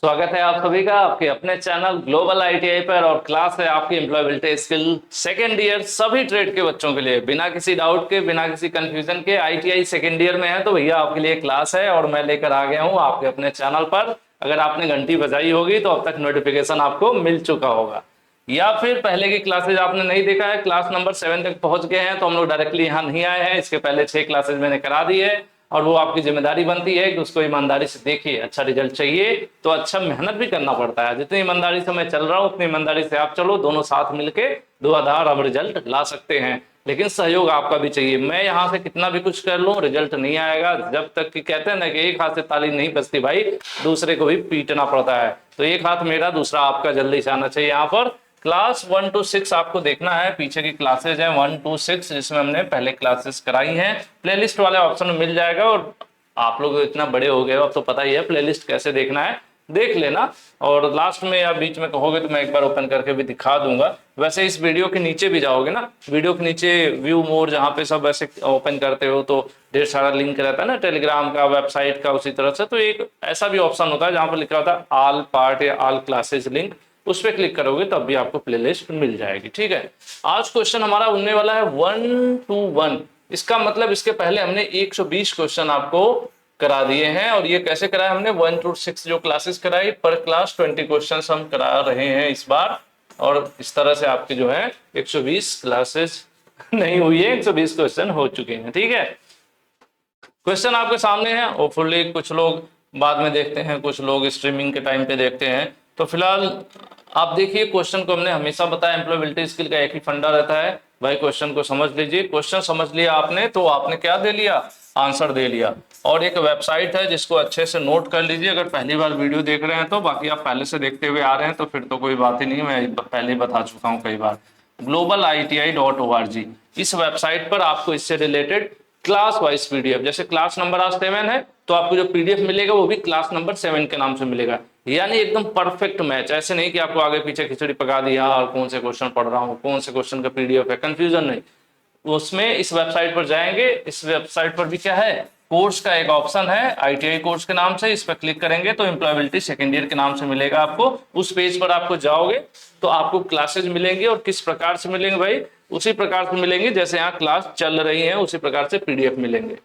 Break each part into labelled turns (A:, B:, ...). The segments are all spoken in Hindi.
A: स्वागत है आप सभी का आपके अपने चैनल ग्लोबल आईटीआई पर। और क्लास है आपकी एम्प्लॉयबिलिटी स्किल सेकेंड ईयर सभी ट्रेड के बच्चों के लिए, बिना किसी डाउट के, बिना किसी कंफ्यूजन के। आईटीआई सेकेंड ईयर में है तो भैया आपके लिए क्लास है और मैं लेकर आ गया हूं आपके अपने चैनल पर। अगर आपने घंटी बजाई होगी तो अब तक नोटिफिकेशन आपको मिल चुका होगा, या फिर पहले की क्लासेज आपने नहीं देखा है, क्लास नंबर 7 तक पहुंच गए हैं तो हम लोग डायरेक्टली यहाँ नहीं आए हैं। इसके पहले 6 क्लासेज मैंने करा दी है और वो आपकी जिम्मेदारी बनती है कि उसको ईमानदारी से देखिए। अच्छा रिजल्ट चाहिए तो अच्छा मेहनत भी करना पड़ता है। जितनी ईमानदारी से मैं चल रहा हूँ उतनी ईमानदारी से आप चलो, दोनों साथ मिलके धुआंधार हम रिजल्ट ला सकते हैं। लेकिन सहयोग आपका भी चाहिए। मैं यहाँ से कितना भी कुछ कर लूँ, रिजल्ट नहीं आएगा जब तक कि कहते हैं ना कि एक हाथ से ताली नहीं बजती भाई, दूसरे को भी पीटना पड़ता है। तो एक हाथ मेरा दूसरा आपका जल्दी से आना चाहिए। यहाँ पर क्लास 1 to 6 आपको देखना है, पीछे की क्लासेज हैं 1 to 6 जिसमें हमने पहले क्लासेस कराई हैं। प्लेलिस्ट वाले ऑप्शन में मिल जाएगा। और आप लोग इतना बड़े हो गए हो अब तो पता ही है प्लेलिस्ट कैसे देखना है, देख लेना। और लास्ट में या बीच में कहोगे तो मैं एक बार ओपन करके भी दिखा दूंगा। वैसे इस वीडियो के नीचे भी जाओगे ना, वीडियो के नीचे व्यू मोर जहाँ पे सब ऐसे ओपन करते हो तो ढेर सारा लिंक रहता है ना, टेलीग्राम का, वेबसाइट का, उसी तरह से। तो एक ऐसा भी ऑप्शन होता है जहाँ पर लिखा होता है ऑल पार्ट या ऑल क्लासेज लिंक, उस पर क्लिक करोगे तब भी आपको प्लेलिस्ट मिल जाएगी। ठीक है, आज क्वेश्चन हमारा उड़ने वाला है 1 to 1। इसका मतलब इसके पहले हमने 120 क्वेश्चन आपको करा दिए हैं। और ये कैसे कराए हमने, 1 to 6 जो क्लासेस कराई, पर क्लास 20 क्वेश्चन हम करा रहे हैं इस बार। और इस तरह से आपकी जो है 120 क्लासेस नहीं हुई है, 120 क्वेश्चन हो चुके हैं। ठीक है, क्वेश्चन आपके सामने है। होपफुली कुछ लोग बाद में देखते हैं, कुछ लोग स्ट्रीमिंग के टाइम पे देखते हैं। तो फिलहाल आप देखिए, क्वेश्चन को हमने हमेशा बताया एम्प्लॉयबिलिटी स्किल का एक ही फंडा रहता है भाई, क्वेश्चन को समझ लीजिए। क्वेश्चन समझ लिया आपने तो आपने क्या दे लिया, आंसर दे लिया। और एक वेबसाइट है जिसको अच्छे से नोट कर लीजिए, अगर पहली बार वीडियो देख रहे हैं तो। बाकी आप पहले से देखते हुए आ रहे हैं तो फिर तो कोई बात ही नहीं, मैं पहले ही बता चुका हूँ कई बार। globaliti.org, इस वेबसाइट पर आपको इससे रिलेटेड क्लास वाइज पीडीएफ, जैसे क्लास नंबर आज 7 है तो आपको जो पीडीएफ मिलेगा वो भी क्लास नंबर 7 के नाम से मिलेगा। यानी एकदम परफेक्ट मैच। ऐसे नहीं कि आपको आगे पीछे खिचड़ी पका दी, यार कौन से क्वेश्चन पढ़ रहा हूँ, कौन से क्वेश्चन का पीडीएफ है, कंफ्यूजन नहीं। उसमें इस वेबसाइट पर जाएंगे, इस वेबसाइट पर भी क्या है, कोर्स का एक ऑप्शन है आईटीआई कोर्स के नाम से। इस पर क्लिक करेंगे तो एम्प्लॉयबिलिटी सेकेंड ईयर के नाम से मिलेगा आपको। उस पेज पर आपको जाओगे तो आपको क्लासेज मिलेंगी। और किस प्रकार से मिलेंगे भाई, उसी प्रकार से मिलेंगे जैसे यहाँ क्लास चल रही है, उसी प्रकार से पीडीएफ मिलेंगे।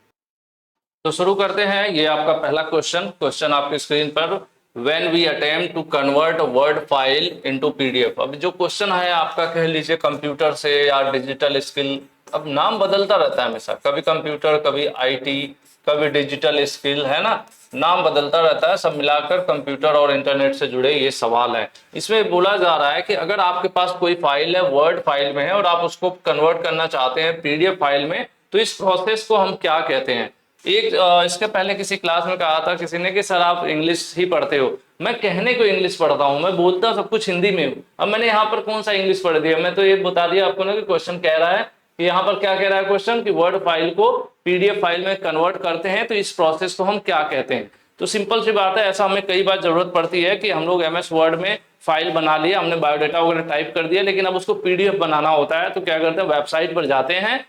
A: तो शुरू करते हैं। ये आपका पहला क्वेश्चन आपकी स्क्रीन पर, when we attempt to convert word file into PDF. अब जो क्वेश्चन है आपका, कह लीजिए कंप्यूटर से या डिजिटल स्किल, अब नाम बदलता रहता है हमेशा, कभी कंप्यूटर, कभी आईटी, कभी डिजिटल स्किल, है ना, नाम बदलता रहता है। सब मिलाकर कंप्यूटर और इंटरनेट से जुड़े ये सवाल है। इसमें बोला जा रहा है कि अगर आपके पास कोई फाइल है, वर्ड फाइल में है, और आप उसको कन्वर्ट करना चाहते हैं पीडीएफ फाइल में, तो इस प्रोसेस को हम क्या कहते हैं। एक इसके पहले किसी क्लास में कहा था किसी ने कि सर आप इंग्लिश ही पढ़ते हो। मैं कहने को इंग्लिश पढ़ता हूँ, मैं बोलता सब कुछ हिंदी में हूँ। अब मैंने यहाँ पर कौन सा इंग्लिश पढ़ दिया, मैं तो ये बता दिया आपको ना कि क्वेश्चन कह रहा है कि यहाँ पर क्या कह रहा है क्वेश्चन, कि वर्ड फाइल को पीडीएफ फाइल में कन्वर्ट करते हैं तो इस प्रोसेस को हम क्या कहते हैं। तो सिंपल सी बात है, ऐसा हमें कई बार जरूरत पड़ती है कि हम लोग एमएस वर्ड में फाइल बना लिया, हमने बायोडाटा वगैरह टाइप कर दिया, लेकिन अब उसको पीडीएफ बनाना होता है। तो क्या करते हैं, वेबसाइट पर जाते हैं।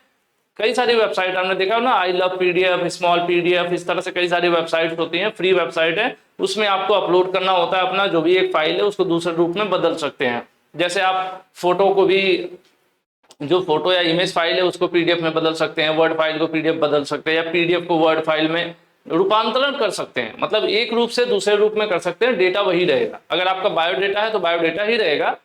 A: कई सारी वेबसाइट हमने देखा ना, I love PDF, small PDF, इस तरह से कई सारी वेबसाइट होती हैं, फ्री वेबसाइट है। उसमें आपको अपलोड करना होता है अपना जो भी एक फाइल है, उसको दूसरे रूप में बदल सकते हैं। जैसे आप फोटो को भी, जो फोटो या इमेज फाइल है उसको पीडीएफ में बदल सकते हैं, वर्ड फाइल को पीडीएफ बदल सकते हैं, या पीडीएफ को वर्ड फाइल में रूपांतरण कर सकते हैं। मतलब एक रूप से दूसरे रूप में कर सकते हैं, डेटा वही रहेगा। अगर आपका बायोडेटा है तो बायोडेटा ही रहेगा।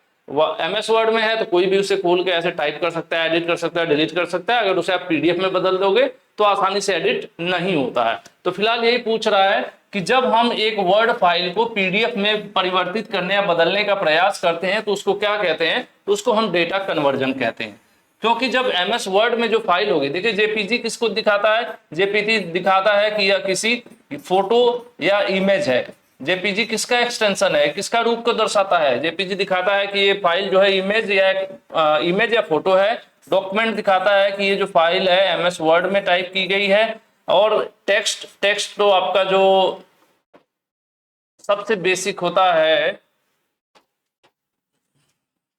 A: एमएस वर्ड में है तो कोई भी उसे खोल के ऐसे टाइप कर सकता है, एडिट कर सकता है, डिलीट कर सकता है। अगर उसे आप पीडीएफ में बदल दोगे तो आसानी से एडिट नहीं होता है। तो फिलहाल यही पूछ रहा है कि जब हम एक वर्ड फाइल को पीडीएफ में परिवर्तित करने या बदलने का प्रयास करते हैं तो उसको क्या कहते हैं, तो उसको हम डेटा कन्वर्जन कहते हैं। क्योंकि जब एमएस वर्ड में जो फाइल होगी, देखिए जेपीजी किसको दिखाता है, जेपीजी दिखाता है कि यह किसी फोटो या इमेज है। जेपीजी किसका एक्सटेंशन है, किसका रूप को दर्शाता है। जेपीजी दिखाता है कि ये फाइल जो है इमेज या फोटो है। डॉक्यूमेंट दिखाता है कि ये जो फाइल है एमएस वर्ड में टाइप की गई है। और टेक्स्ट तो आपका जो सबसे बेसिक होता है,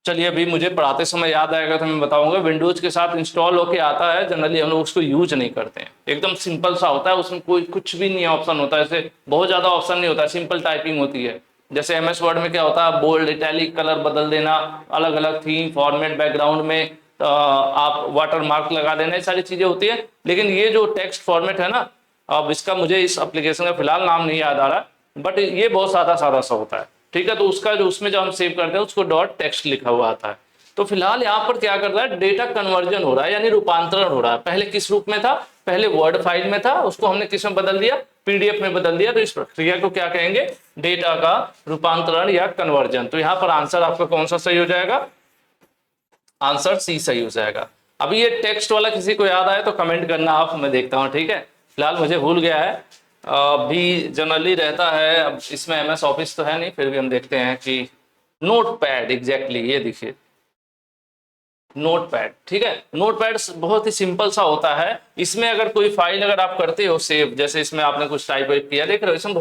A: चलिए अभी मुझे पढ़ाते समय याद आएगा तो मैं बताऊंगा, विंडोज के साथ इंस्टॉल होके आता है। जनरली हम लोग उसको यूज नहीं करते हैं, एकदम सिंपल सा होता है, उसमें कोई कुछ भी नहीं ऑप्शन होता है, ऐसे बहुत ज्यादा ऑप्शन नहीं होता है, सिंपल टाइपिंग होती है। जैसे एमएस वर्ड में क्या होता है, बोल्ड इटैलिक कलर बदल देना, अलग अलग थीम फॉर्मेट बैकग्राउंड में आप वाटर मार्क लगा देना, ये सारी चीजें होती है। लेकिन ये जो टेक्स्ट फॉर्मेट है ना, अब इसका मुझे इस एप्लीकेशन का फिलहाल नाम नहीं याद आ रहा, बट ये बहुत सादा सादा सा होता है, ठीक है। तो उसका जो उसमें जो हम सेव करते हैं उसको डॉट टेक्स्ट लिखा हुआ आता है। तो फिलहाल यहाँ पर क्या कर रहा है, डेटा कन्वर्जन हो रहा है, यानी रूपांतरण हो रहा है। पहले किस रूप में था, पहले वर्ड फाइल में था, उसको हमने किस में बदल दिया, पीडीएफ में बदल दिया। तो इस प्रक्रिया को क्या कहेंगे, डेटा का रूपांतरण या कन्वर्जन। तो यहाँ पर आंसर आपका कौन सा सही हो जाएगा, आंसर सी सही हो जाएगा। अभी ये टेक्स्ट वाला किसी को याद आए तो कमेंट करना आप, मैं देखता हूँ, ठीक है। फिलहाल मुझे भूल गया है, भी जनरली रहता है। अब इसमें एमएस ऑफिस तो है नहीं, फिर भी हम देखते हैं कि नोटपैड, एग्जैक्टली ये देखिए नोटपैड, ठीक है। नोटपैड बहुत ही सिंपल सा होता है। इसमें अगर कोई फाइल अगर आप करते हो सेव, जैसे इसमें आपने कुछ टाइप किया, देख रहे हो इसमें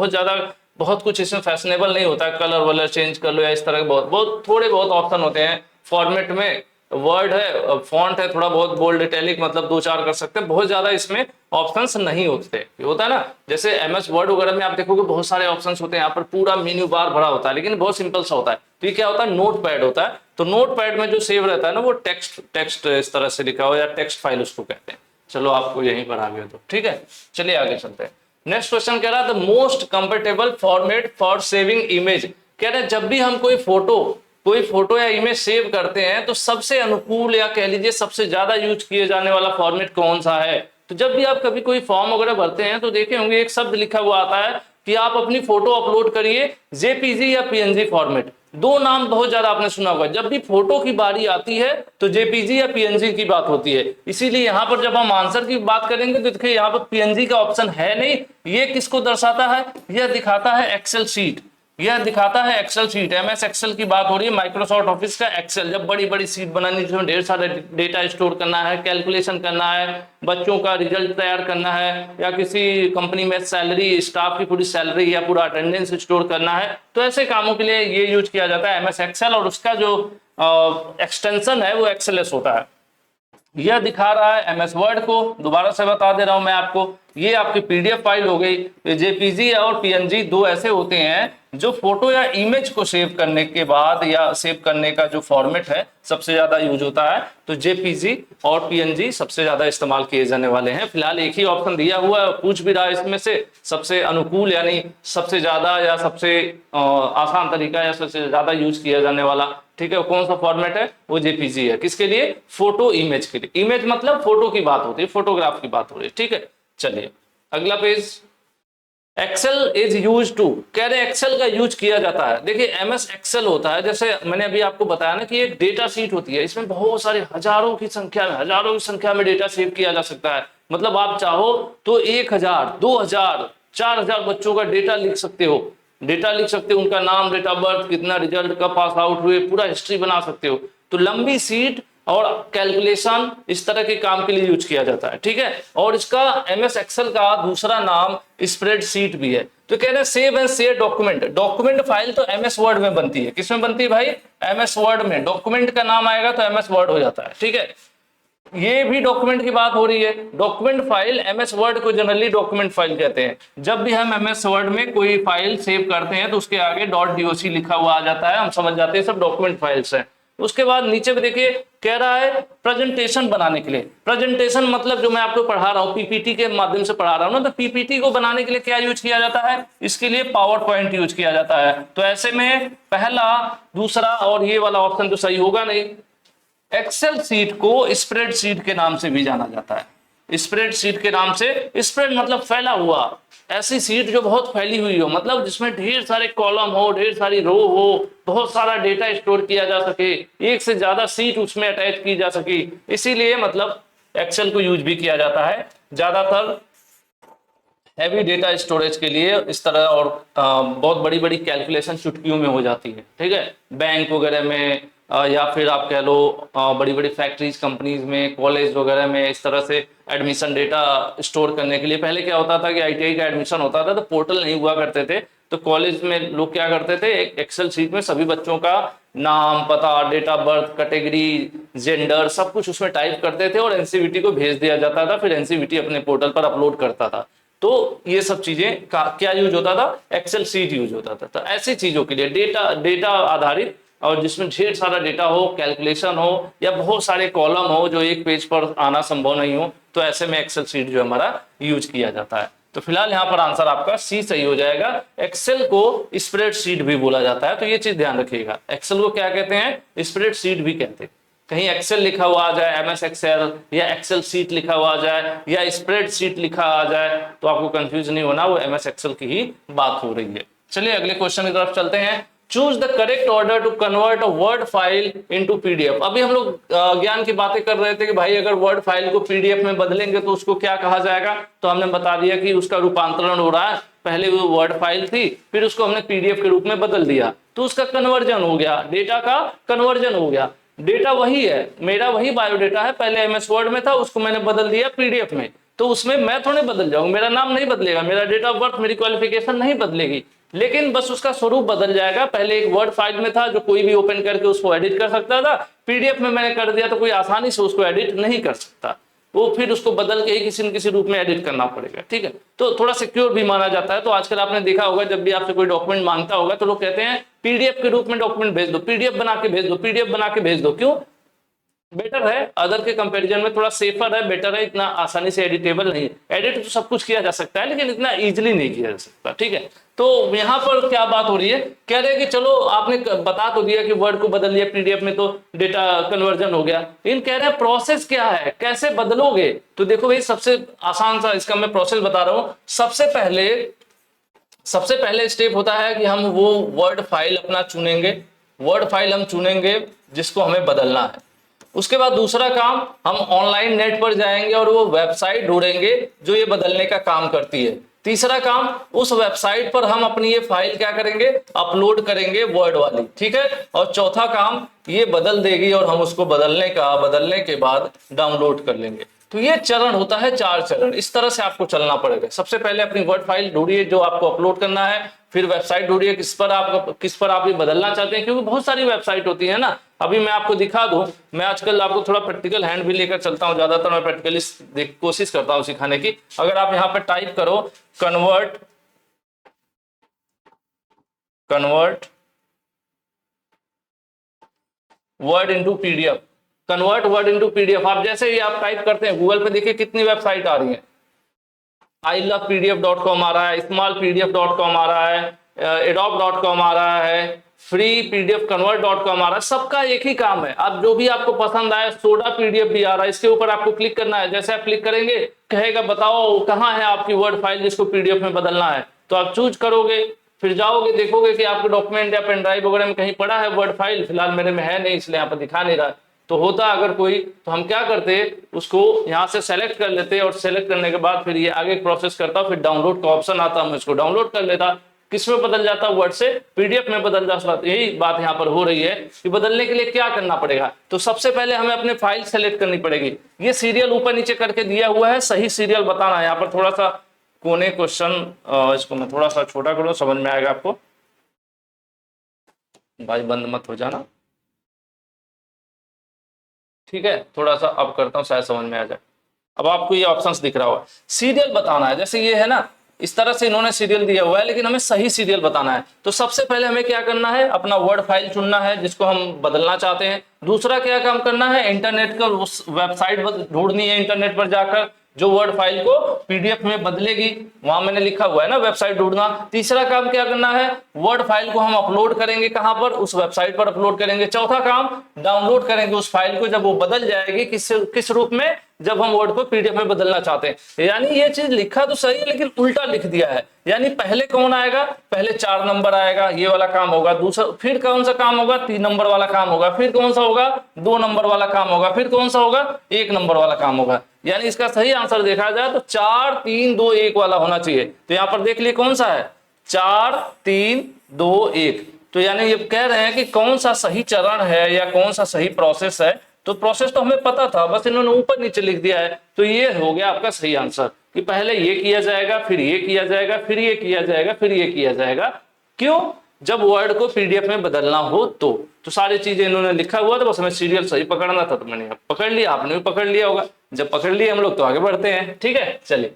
A: बहुत कुछ इसमें फैशनेबल नहीं होता है, कलर वलर चेंज कर लो या इस तरह के बहुत थोड़े बहुत ऑप्शन होते हैं। फॉर्मेट में वर्ड है, फॉन्ट है, थोड़ा बहुत बोल्ड इटैलिक, मतलब 2-4 कर सकते हैं, बहुत ज्यादा इसमें ऑप्शंस नहीं होते। होता है ना, जैसे एमएस वर्ड वगैरह में आप देखोगे बहुत सारे ऑप्शंस होते हैं, यहाँ पर पूरा मेन्यू बार भरा होता है, लेकिन बहुत सिंपल सा होता है। तो ये क्या होता है, नोटपैड होता है। तो नोटपैड में जो सेव रहता है ना, वो टेक्स्ट इस तरह से लिखा हो, या टेक्स्ट फाइल उसको कहते हैं। चलो आपको यहीं पर आ गया तो ठीक है, चलिए आगे चलते हैं। नेक्स्ट क्वेश्चन कह रहा है the most comfortable format for saving image. कह रहे हैं जब भी हम कोई फोटो या इमेज सेव करते हैं तो सबसे अनुकूल या कह लीजिए सबसे ज्यादा यूज किए जाने वाला फॉर्मेट कौन सा है। तो जब भी आप कभी कोई फॉर्म वगैरह भरते हैं तो देखे होंगे एक शब्द लिखा हुआ आता है कि आप अपनी फोटो अपलोड करिए जेपीजी या पीएनजी फॉर्मेट। दो नाम बहुत ज्यादा आपने सुना होगा। जब भी फोटो की बारी आती है तो जेपीजी या पीएनजी की बात होती है। इसीलिए यहाँ पर जब हम आंसर की बात करेंगे तो देखिए यहाँ पर पीएनजी का ऑप्शन है नहीं। ये किसको दर्शाता है, यह दिखाता है एक्सेल शीट, यह दिखाता है एक्सेल शीट। एमएस एक्सेल की बात हो रही है, माइक्रोसॉफ्ट ऑफिस का एक्सेल। जब बड़ी बड़ी शीट बनानी जिसमें ढेर सारे डेटा स्टोर करना है, कैलकुलेशन करना है, बच्चों का रिजल्ट तैयार करना है, या किसी कंपनी में सैलरी, स्टाफ की पूरी सैलरी या पूरा अटेंडेंस स्टोर करना है, तो ऐसे कामों के लिए ये यूज किया जाता है एमएस एक्सेल। और उसका जो एक्सटेंशन है वो एक्सेलएस होता है। यह दिखा रहा है एमएस वर्ड को, दोबारा से बता दे रहा हूं मैं आपको, ये आपकी पीडीएफ फाइल हो गई। जेपीजी और पीएनजी दो ऐसे होते हैं जो फोटो या इमेज को सेव करने के बाद या सेव करने का जो फॉर्मेट है सबसे ज्यादा यूज होता है। तो जेपीजी और पीएनजी सबसे ज्यादा इस्तेमाल किए जाने वाले हैं। फिलहाल एक ही ऑप्शन दिया हुआ है, पूछ भी रहा है इसमें से सबसे अनुकूल यानी सबसे ज्यादा या सबसे आसान तरीका या सबसे ज्यादा यूज किया जाने वाला, ठीक है, कौन सा फॉर्मेट है, वो जेपीजी है। किसके लिए, फोटो इमेज के लिए। इमेज मतलब फोटो की बात होती है, फोटोग्राफ की बात हो रही है, ठीक है। चलिए अगला page. Excel is use to, कह रहे एक्सेल का यूज किया जाता है। देखिए एमएस एक्सेल होता है, जैसे मैंने अभी आपको बताया ना कि एक डेटा शीट होती है, इसमें बहुत सारे हजारों की संख्या में डेटा सेव किया जा सकता है। मतलब आप चाहो तो 1000, 2000, 4000 बच्चों का डेटा लिख सकते हो, उनका नाम, डेट ऑफ बर्थ, कितना रिजल्ट, कब पास आउट हुए, पूरा हिस्ट्री बना सकते हो। तो लंबी सीट और कैलकुलेशन इस तरह के काम के लिए यूज किया जाता है, ठीक है। और इसका एमएस एक्सेल का दूसरा नाम स्प्रेडशीट भी है। तो कह रहे हैं save and share document file तो एमएस वर्ड में बनती है। किसमें बनती है भाई, एमएस वर्ड में। डॉक्यूमेंट का नाम आएगा तो एमएस वर्ड हो जाता है, ठीक है। ये भी डॉक्यूमेंट की बात हो रही है। डॉक्यूमेंट फाइल, एमएस वर्ड को जनरली डॉक्यूमेंट फाइल कहते हैं। जब भी हम एमएस वर्ड में कोई फाइल सेव करते हैं तो उसके आगे .doc लिखा हुआ आ जाता है, हम समझ जाते हैं सब डॉक्यूमेंट फाइल्स हैं। उसके बाद नीचे भी देखिए कह रहा है प्रेजेंटेशन बनाने के लिए। प्रेजेंटेशन मतलब जो मैं आपको पढ़ा रहा हूँ, पीपीटी के माध्यम से पढ़ा रहा हूँ ना, तो पीपीटी को बनाने के लिए क्या यूज किया जाता है, इसके लिए पावर पॉइंट यूज किया जाता है। तो ऐसे में पहला, दूसरा और ये वाला ऑप्शन तो सही होगा नहीं। एक्सेल शीट को स्प्रेडशीट के नाम से भी जाना जाता है। स्प्रेडशीट के नाम से, स्प्रेड मतलब फैला हुआ, ऐसी सीट जो बहुत फैली हुई हो, मतलब जिसमें ढेर सारे कॉलम हो, ढेर सारी रो हो, बहुत सारा डेटा स्टोर किया जा सके, एक से ज्यादा सीट उसमें अटैच की जा सके। इसीलिए मतलब एक्सेल को यूज भी किया जाता है ज्यादातर हैवी डेटा स्टोरेज के लिए इस तरह। और बहुत बड़ी बड़ी कैलकुलेशन चुटकियों में हो जाती है, ठीक है, बैंक वगैरह में, या फिर आप कह लो बड़ी बड़ी फैक्ट्रीज, कंपनीज में, कॉलेज वगैरह में, इस तरह से एडमिशन डेटा स्टोर करने के लिए। पहले क्या होता था कि आईटीआई का एडमिशन होता था तो पोर्टल नहीं हुआ करते थे, तो कॉलेज में लोग क्या करते थे, एक एक्सेल शीट में सभी बच्चों का नाम, पता, date of birth, category, gender, सब कुछ उसमें टाइप करते थे और एनसीवीटी को भेज दिया जाता था। फिर एनसीवीटी अपने पोर्टल पर अपलोड करता था। तो ये सब चीजें का क्या यूज होता था, एक्सेल सीट यूज होता था। तो ऐसी चीजों के लिए डेटा आधारित और जिसमें ढेर सारा डेटा हो, कैलकुलेशन हो या बहुत सारे कॉलम हो जो एक पेज पर आना संभव नहीं हो, तो ऐसे में एक्सेल सीट जो हमारा यूज किया जाता है। तो फिलहाल यहाँ पर आंसर आपका सी सही हो जाएगा। एक्सेल को स्प्रेडशीट भी बोला जाता है, तो ये चीज ध्यान रखिएगा। एक्सेल को क्या कहते हैं, स्प्रेडशीट भी कहते हैं। कहीं एक्सेल लिखा हुआ आ जाए, एमएस एक्सेल या एक्सेल सीट लिखा हुआ आ जाए या स्प्रेड सीट लिखा आ जाए तो आपको कंफ्यूज नहीं होना, वो एमएस एक्सेल की ही बात हो रही है। चलिए अगले क्वेश्चन की तरफ चलते हैं। Choose the correct order to convert a word file into PDF. अभी हम लोग ज्ञान की बातें कर रहे थे कि भाई अगर वर्ड फाइल को पीडीएफ में बदलेंगे तो उसको क्या कहा जाएगा, तो हमने बता दिया कि उसका रूपांतरण हो रहा है। पहले वो वर्ड फाइल थी, फिर उसको हमने पीडीएफ के रूप में बदल दिया, तो उसका कन्वर्जन हो गया, डेटा का कन्वर्जन हो गया। डेटा वही है, मेरा वही बायोडेटा है, पहले एमएस वर्ड में था, उसको मैंने बदल दिया पीडीएफ में, तो उसमें मैं थोड़े बदल जाऊंगा, मेरा नाम नहीं बदलेगा, मेरा डेट ऑफ बर्थ, मेरी क्वालिफिकेशन नहीं बदलेगी, लेकिन बस उसका स्वरूप बदल जाएगा। पहले एक वर्ड फाइल में था जो कोई भी ओपन करके उसको एडिट कर सकता था, पीडीएफ में मैंने कर दिया तो कोई आसानी से उसको एडिट नहीं कर सकता, वो फिर उसको बदल के ही किसी न किसी रूप में एडिट करना पड़ेगा। ठीक है, तो थोड़ा सिक्योर भी माना जाता है। तो आजकल आपने देखा होगा जब भी आपसे कोई डॉक्यूमेंट मांगता होगा तो लोग कहते हैं पीडीएफ के रूप में डॉक्यूमेंट भेज दो, पीडीएफ बना के भेज दो, पीडीएफ बना के भेज दो। क्यों? बेटर है, अदर के कंपैरिजन में थोड़ा सेफर है, बेटर है, इतना आसानी से एडिटेबल नहीं है। एडिट तो सब कुछ किया जा सकता है लेकिन इतना इजीली नहीं किया जा सकता। ठीक है, तो यहाँ पर क्या बात हो रही है, कह रहे हैं कि चलो आपने बता तो दिया कि वर्ड को बदल दिया पीडीएफ में तो डेटा कन्वर्जन हो गया, लेकिन कह रहे हैं प्रोसेस क्या है, कैसे बदलोगे। तो देखो भाई, सबसे आसान सा इसका मैं प्रोसेस बता रहा हूँ। सबसे पहले स्टेप होता है कि हम वो वर्ड फाइल अपना चुनेंगे, वर्ड फाइल हम चुनेंगे जिसको हमें बदलना है। उसके बाद दूसरा काम, हम ऑनलाइन नेट पर जाएंगे और वो वेबसाइट ढूंढेंगे जो ये बदलने का काम करती है। तीसरा काम, उस वेबसाइट पर हम अपनी ये फाइल क्या करेंगे, अपलोड करेंगे वर्ड वाली। ठीक है, और चौथा काम, ये बदल देगी और हम उसको बदलने के बाद डाउनलोड कर लेंगे। तो ये चरण होता है, 4 चरण, इस तरह से आपको चलना पड़ेगा। सबसे पहले अपनी वर्ड फाइल ढूंढिए जो आपको अपलोड करना है, फिर वेबसाइट ढूंढिए किस पर आप ये बदलना चाहते हैं, क्योंकि बहुत सारी वेबसाइट होती है ना। अभी मैं आपको दिखा दूं, मैं आजकल आपको थोड़ा प्रैक्टिकल हैंड भी लेकर चलता हूं, ज्यादातर मैं प्रैक्टिकली कोशिश करता हूं सिखाने की। अगर आप यहाँ पर टाइप करो convert word into PDF, convert word into PDF, आप जैसे ही आप टाइप करते हैं गूगल पे देखिए कितनी वेबसाइट आ रही है। ilovepdf.com आ रहा है, smallpdf.com आ रहा है, adobe.com आ रहा है, freepdfconvert.com आ रहा है। सबका एक ही काम है, आप जो भी आपको पसंद आए, सोडा पीडीएफ भी आ रहा है, इसके ऊपर आपको क्लिक करना है। जैसे आप क्लिक करेंगे कहेगा बताओ कहाँ है आपकी वर्ड फाइल जिसको पीडीएफ में बदलना है, तो आप चूज करोगे, फिर जाओगे देखोगे कि आपके डॉक्यूमेंट या पेन ड्राइव वगैरह में कहीं पड़ा है वर्ड फाइल। फिलहाल मेरे में है नहीं, इसलिए यहाँ पर दिखा नहीं रहा। तो होता अगर कोई, तो हम क्या करते, उसको यहाँ से सेलेक्ट कर लेते और सेलेक्ट करने के बाद फिर ये आगे प्रोसेस करता, फिर डाउनलोड का ऑप्शन आता, मैं इसको डाउनलोड कर लेता। किस में बदल जाता, वर्ड से पीडीएफ में बदल जाता। यही बात यहाँ पर हो रही है कि बदलने के लिए क्या करना पड़ेगा। तो सबसे पहले हमें अपने फाइल सेलेक्ट करनी पड़ेगी। ये सीरियल ऊपर नीचे करके दिया हुआ है, सही सीरियल बताना है। यहाँ पर थोड़ा सा कोने क्वेश्चन, इसको मैं थोड़ा सा छोटा करूँ, समझ में आएगा आपको। भाई बंद मत हो जाना, ठीक है। थोड़ा सा अब करता हूँ, शायद समझ में आ जाए। अब आपको ये ऑप्शंस दिख रहा होगा, सीरियल बताना है। जैसे ये है ना, इस तरह से इन्होंने सीरियल दिया हुआ है, लेकिन हमें सही सीरियल बताना है। तो सबसे पहले हमें क्या करना है, अपना वर्ड फाइल चुनना है जिसको हम बदलना चाहते हैं। दूसरा क्या काम करना है, इंटरनेट का उस वेबसाइट ढूंढनी है, इंटरनेट पर जाकर जो वर्ड फाइल को पीडीएफ में बदलेगी, वहां मैंने लिखा हुआ है ना वेबसाइट ढूंढना। तीसरा काम क्या करना है, वर्ड फाइल को हम अपलोड करेंगे, कहां पर, उस वेबसाइट पर अपलोड करेंगे। चौथा काम, डाउनलोड करेंगे उस फाइल को जब वो बदल जाएगी, किस रूप में, जब हम वर्ड को पीडीएफ में बदलना चाहते हैं। यानी ये चीज लिखा तो सही है लेकिन उल्टा लिख दिया है। यानी पहले कौन आएगा, पहले 4 नंबर आएगा, ये वाला काम होगा। दूसरा फिर कौन सा काम होगा, 3 नंबर वाला काम होगा। फिर कौन सा होगा, 2 नंबर वाला काम होगा। फिर कौन सा होगा, 1 नंबर वाला काम होगा। यानी इसका सही आंसर देखा जाए तो 4 3 2 1 वाला होना चाहिए। तो यहाँ पर देख लिए कौन सा है, 4 3 2 1। तो यानी ये कह रहे हैं कि कौन सा सही चरण है या कौन सा सही प्रोसेस है। तो प्रोसेस तो हमें पता था, बस इन्होंने ऊपर नीचे लिख दिया है। तो ये हो गया आपका सही आंसर कि पहले ये किया जाएगा, फिर ये किया जाएगा, फिर ये किया जाएगा, फिर ये किया जाएगा। क्यों, जब वर्ड को पीडीएफ में बदलना हो तो सारी चीजें इन्होंने लिखा हुआ था, बस हमें सीरियल सही पकड़ना था। तो मैंने पकड़ लिया, आपने भी पकड़ लिया होगा। जब पकड़ लिया हम लोग तो आगे बढ़ते हैं। ठीक है, चलिए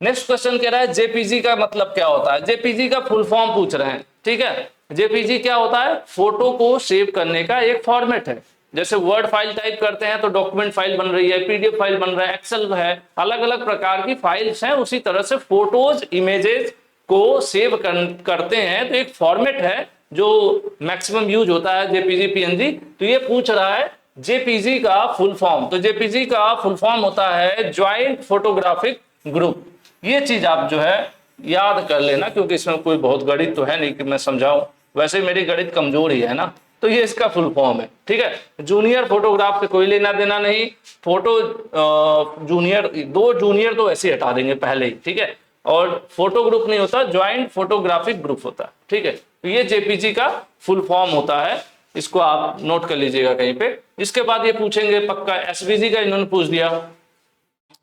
A: नेक्स्ट क्वेश्चन कह रहा है जेपीजी का मतलब क्या होता है। जेपीजी का फुल फॉर्म पूछ रहे हैं, ठीक है। जेपीजी क्या होता है, फोटो को सेव करने का एक फॉर्मेट है। जैसे वर्ड फाइल टाइप करते हैं तो डॉक्यूमेंट फाइल बन रही है, पीडीएफ फाइल बन रहा है, एक्सेल है, अलग अलग प्रकार की फाइल्स हैं। उसी तरह से फोटोज इमेजेस को सेव करते हैं तो एक फॉर्मेट है जो मैक्सिमम यूज होता है, जेपीजी पीएनजी। तो ये पूछ रहा है जेपीजी का फुल फॉर्म। तो जेपीजी का फुल फॉर्म होता है ज्वाइंट फोटोग्राफिक ग्रुप। ये चीज आप जो है याद कर लेना, क्योंकि इसमें कोई बहुत गणित तो है नहीं कि मैं समझाऊं, वैसे मेरी गणित कमजोर ही है ना। तो ये इसका फुल फॉर्म है, ठीक है। जूनियर फोटोग्राफ से कोई लेना देना नहीं। फोटो जूनियर, दो जूनियर तो ऐसे हटा देंगे पहले ही, ठीक है। और फोटो ग्रुप नहीं होता, ज्वाइंट फोटोग्राफिक ग्रुप होता है, ठीक है। तो ये जेपीजी का फुल फॉर्म होता है, इसको आप नोट कर लीजिएगा कहीं पे। इसके बाद ये पूछेंगे पक्का, एसवीजी का इन्होंने पूछ दिया,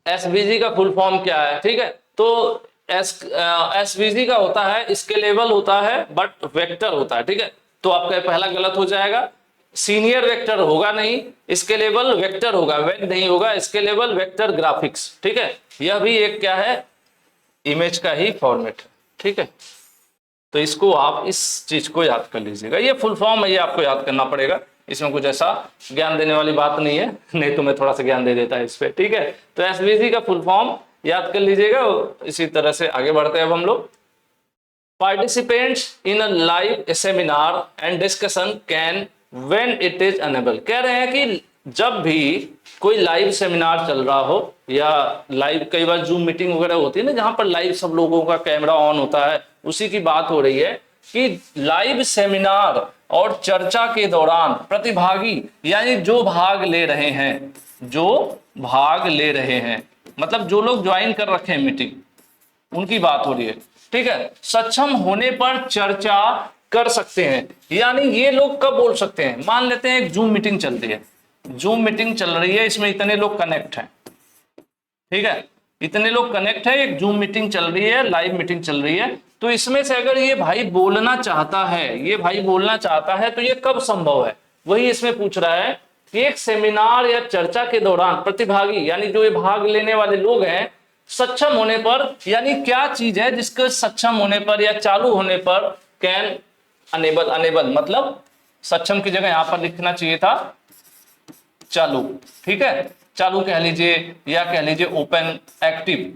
A: एसवीजी का फुल फॉर्म क्या है, ठीक है। तो एसवीजी का होता है स्केलेबल होता है बट वेक्टर होता है, ठीक है। तो आपका पहला गलत हो जाएगा, सीनियर वेक्टर होगा नहीं, स्केलेबल वेक्टर होगा, वेग नहीं होगा, स्केलेबल वेक्टर ग्राफिक्स, ठीक है। यह भी एक क्या है, इमेज का ही फॉर्मेट है, ठीक है। तो इसको आप इस चीज को याद कर लीजिएगा, ये फुल फॉर्म है, ये आपको याद करना पड़ेगा। इसमें कुछ ऐसा ज्ञान देने वाली बात नहीं है, नहीं तो मैं थोड़ा सा ज्ञान दे देता है इस पे, ठीक है। तो एसवीजी का फुल फॉर्म याद कर लीजिएगा। इसी तरह से आगे बढ़ते हैं अब हम लोग। Participants in a live seminar and discussion can when it is unable. कह रहे हैं कि जब भी कोई लाइव सेमिनार चल रहा हो या लाइव, कई बार जूम मीटिंग वगैरह होती है ना, जहां पर लाइव सब लोगों का कैमरा ऑन होता है, उसी की बात हो रही है कि लाइव सेमिनार और चर्चा के दौरान प्रतिभागी यानी जो भाग ले रहे हैं, जो भाग ले रहे हैं मतलब जो लोग ज्वाइन कर रखे हैं मीटिंग, उनकी बात हो रही है, ठीक है, सक्षम होने पर चर्चा कर सकते हैं। यानी ये लोग कब बोल सकते हैं, मान लेते हैं एक जूम मीटिंग चलती है, जूम मीटिंग चल रही है, इसमें इतने लोग कनेक्ट हैं, ठीक है, इतने लोग कनेक्ट है, एक जूम मीटिंग चल रही है, लाइव मीटिंग चल रही है। तो इसमें से अगर ये भाई बोलना चाहता है, ये भाई बोलना चाहता है, तो ये कब संभव है, वही इसमें पूछ रहा है कि एक सेमिनार या चर्चा के दौरान प्रतिभागी यानी जो ये भाग लेने वाले लोग हैं, सक्षम होने पर, यानी क्या चीज है जिसके सक्षम होने पर या चालू होने पर, कैन अनेबल, अनेबल मतलब सक्षम की जगह यहां पर लिखना चाहिए था चालू, ठीक है, चालू कह लीजिए या कह लीजिए ओपन, एक्टिव,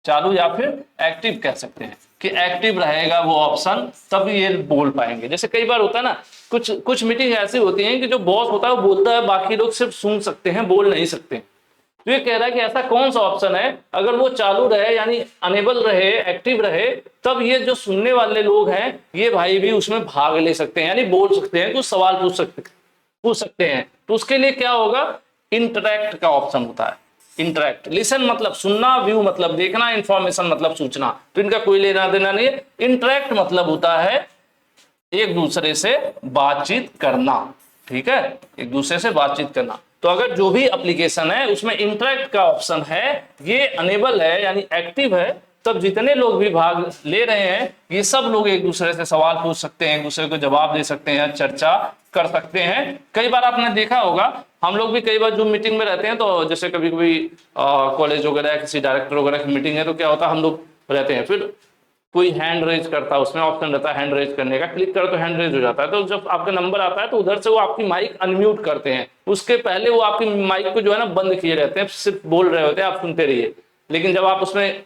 A: चालू या फिर एक्टिव कह सकते हैं कि एक्टिव रहेगा वो ऑप्शन, तब ये बोल पाएंगे। जैसे कई बार होता है ना, कुछ मीटिंग ऐसी होती है कि जो बॉस होता है वो बोलता है, बाकी लोग सिर्फ सुन सकते हैं, बोल नहीं सकते। तो ये कह रहा है कि ऐसा कौन सा ऑप्शन है, अगर वो चालू रहे यानी अनेबल रहे, एक्टिव रहे, तब ये जो सुनने वाले लोग हैं ये भाई भी उसमें भाग ले सकते हैं, यानी बोल सकते हैं, कुछ सवाल पूछ सकते हैं। तो उसके लिए क्या होगा, इंटरैक्ट का ऑप्शन होता है। इंटरैक्ट, लिसन मतलब सुनना, व्यू मतलब देखना, इंफॉर्मेशन मतलब सूचना, तो इनका कोई लेना देना नहीं है। इंटरैक्ट मतलब होता है एक दूसरे से बातचीत करना, ठीक है, एक दूसरे से बातचीत करना। तो अगर जो भी एप्लीकेशन है उसमें इंटरैक्ट का ऑप्शन है, ये अनेबल है यानी एक्टिव है, तब जितने लोग भी भाग ले रहे हैं ये सब लोग एक दूसरे से सवाल पूछ सकते हैं, एक दूसरे को जवाब दे सकते हैं, चर्चा कर सकते हैं। कई बार आपने देखा होगा, हम लोग भी कई बार जूम मीटिंग में रहते हैं, तो जैसे कभी कभी कॉलेज वगैरह किसी डायरेक्टर वगैरह की मीटिंग है, तो क्या होता है हम लोग रहते हैं, फिर कोई हैंड रेज करता है, उसमें ऑप्शन रहता है हैंड रेज करने का, क्लिक करो तो हैंड रेज हो जाता है। तो जब आपका नंबर आता है तो उधर से वो आपकी माइक अनम्यूट करते हैं, उसके पहले वो आपकी माइक को जो है ना बंद किए रहते हैं, सिर्फ बोल रहे होते हैं, आप सुनते रहिए। लेकिन जब आप उसमें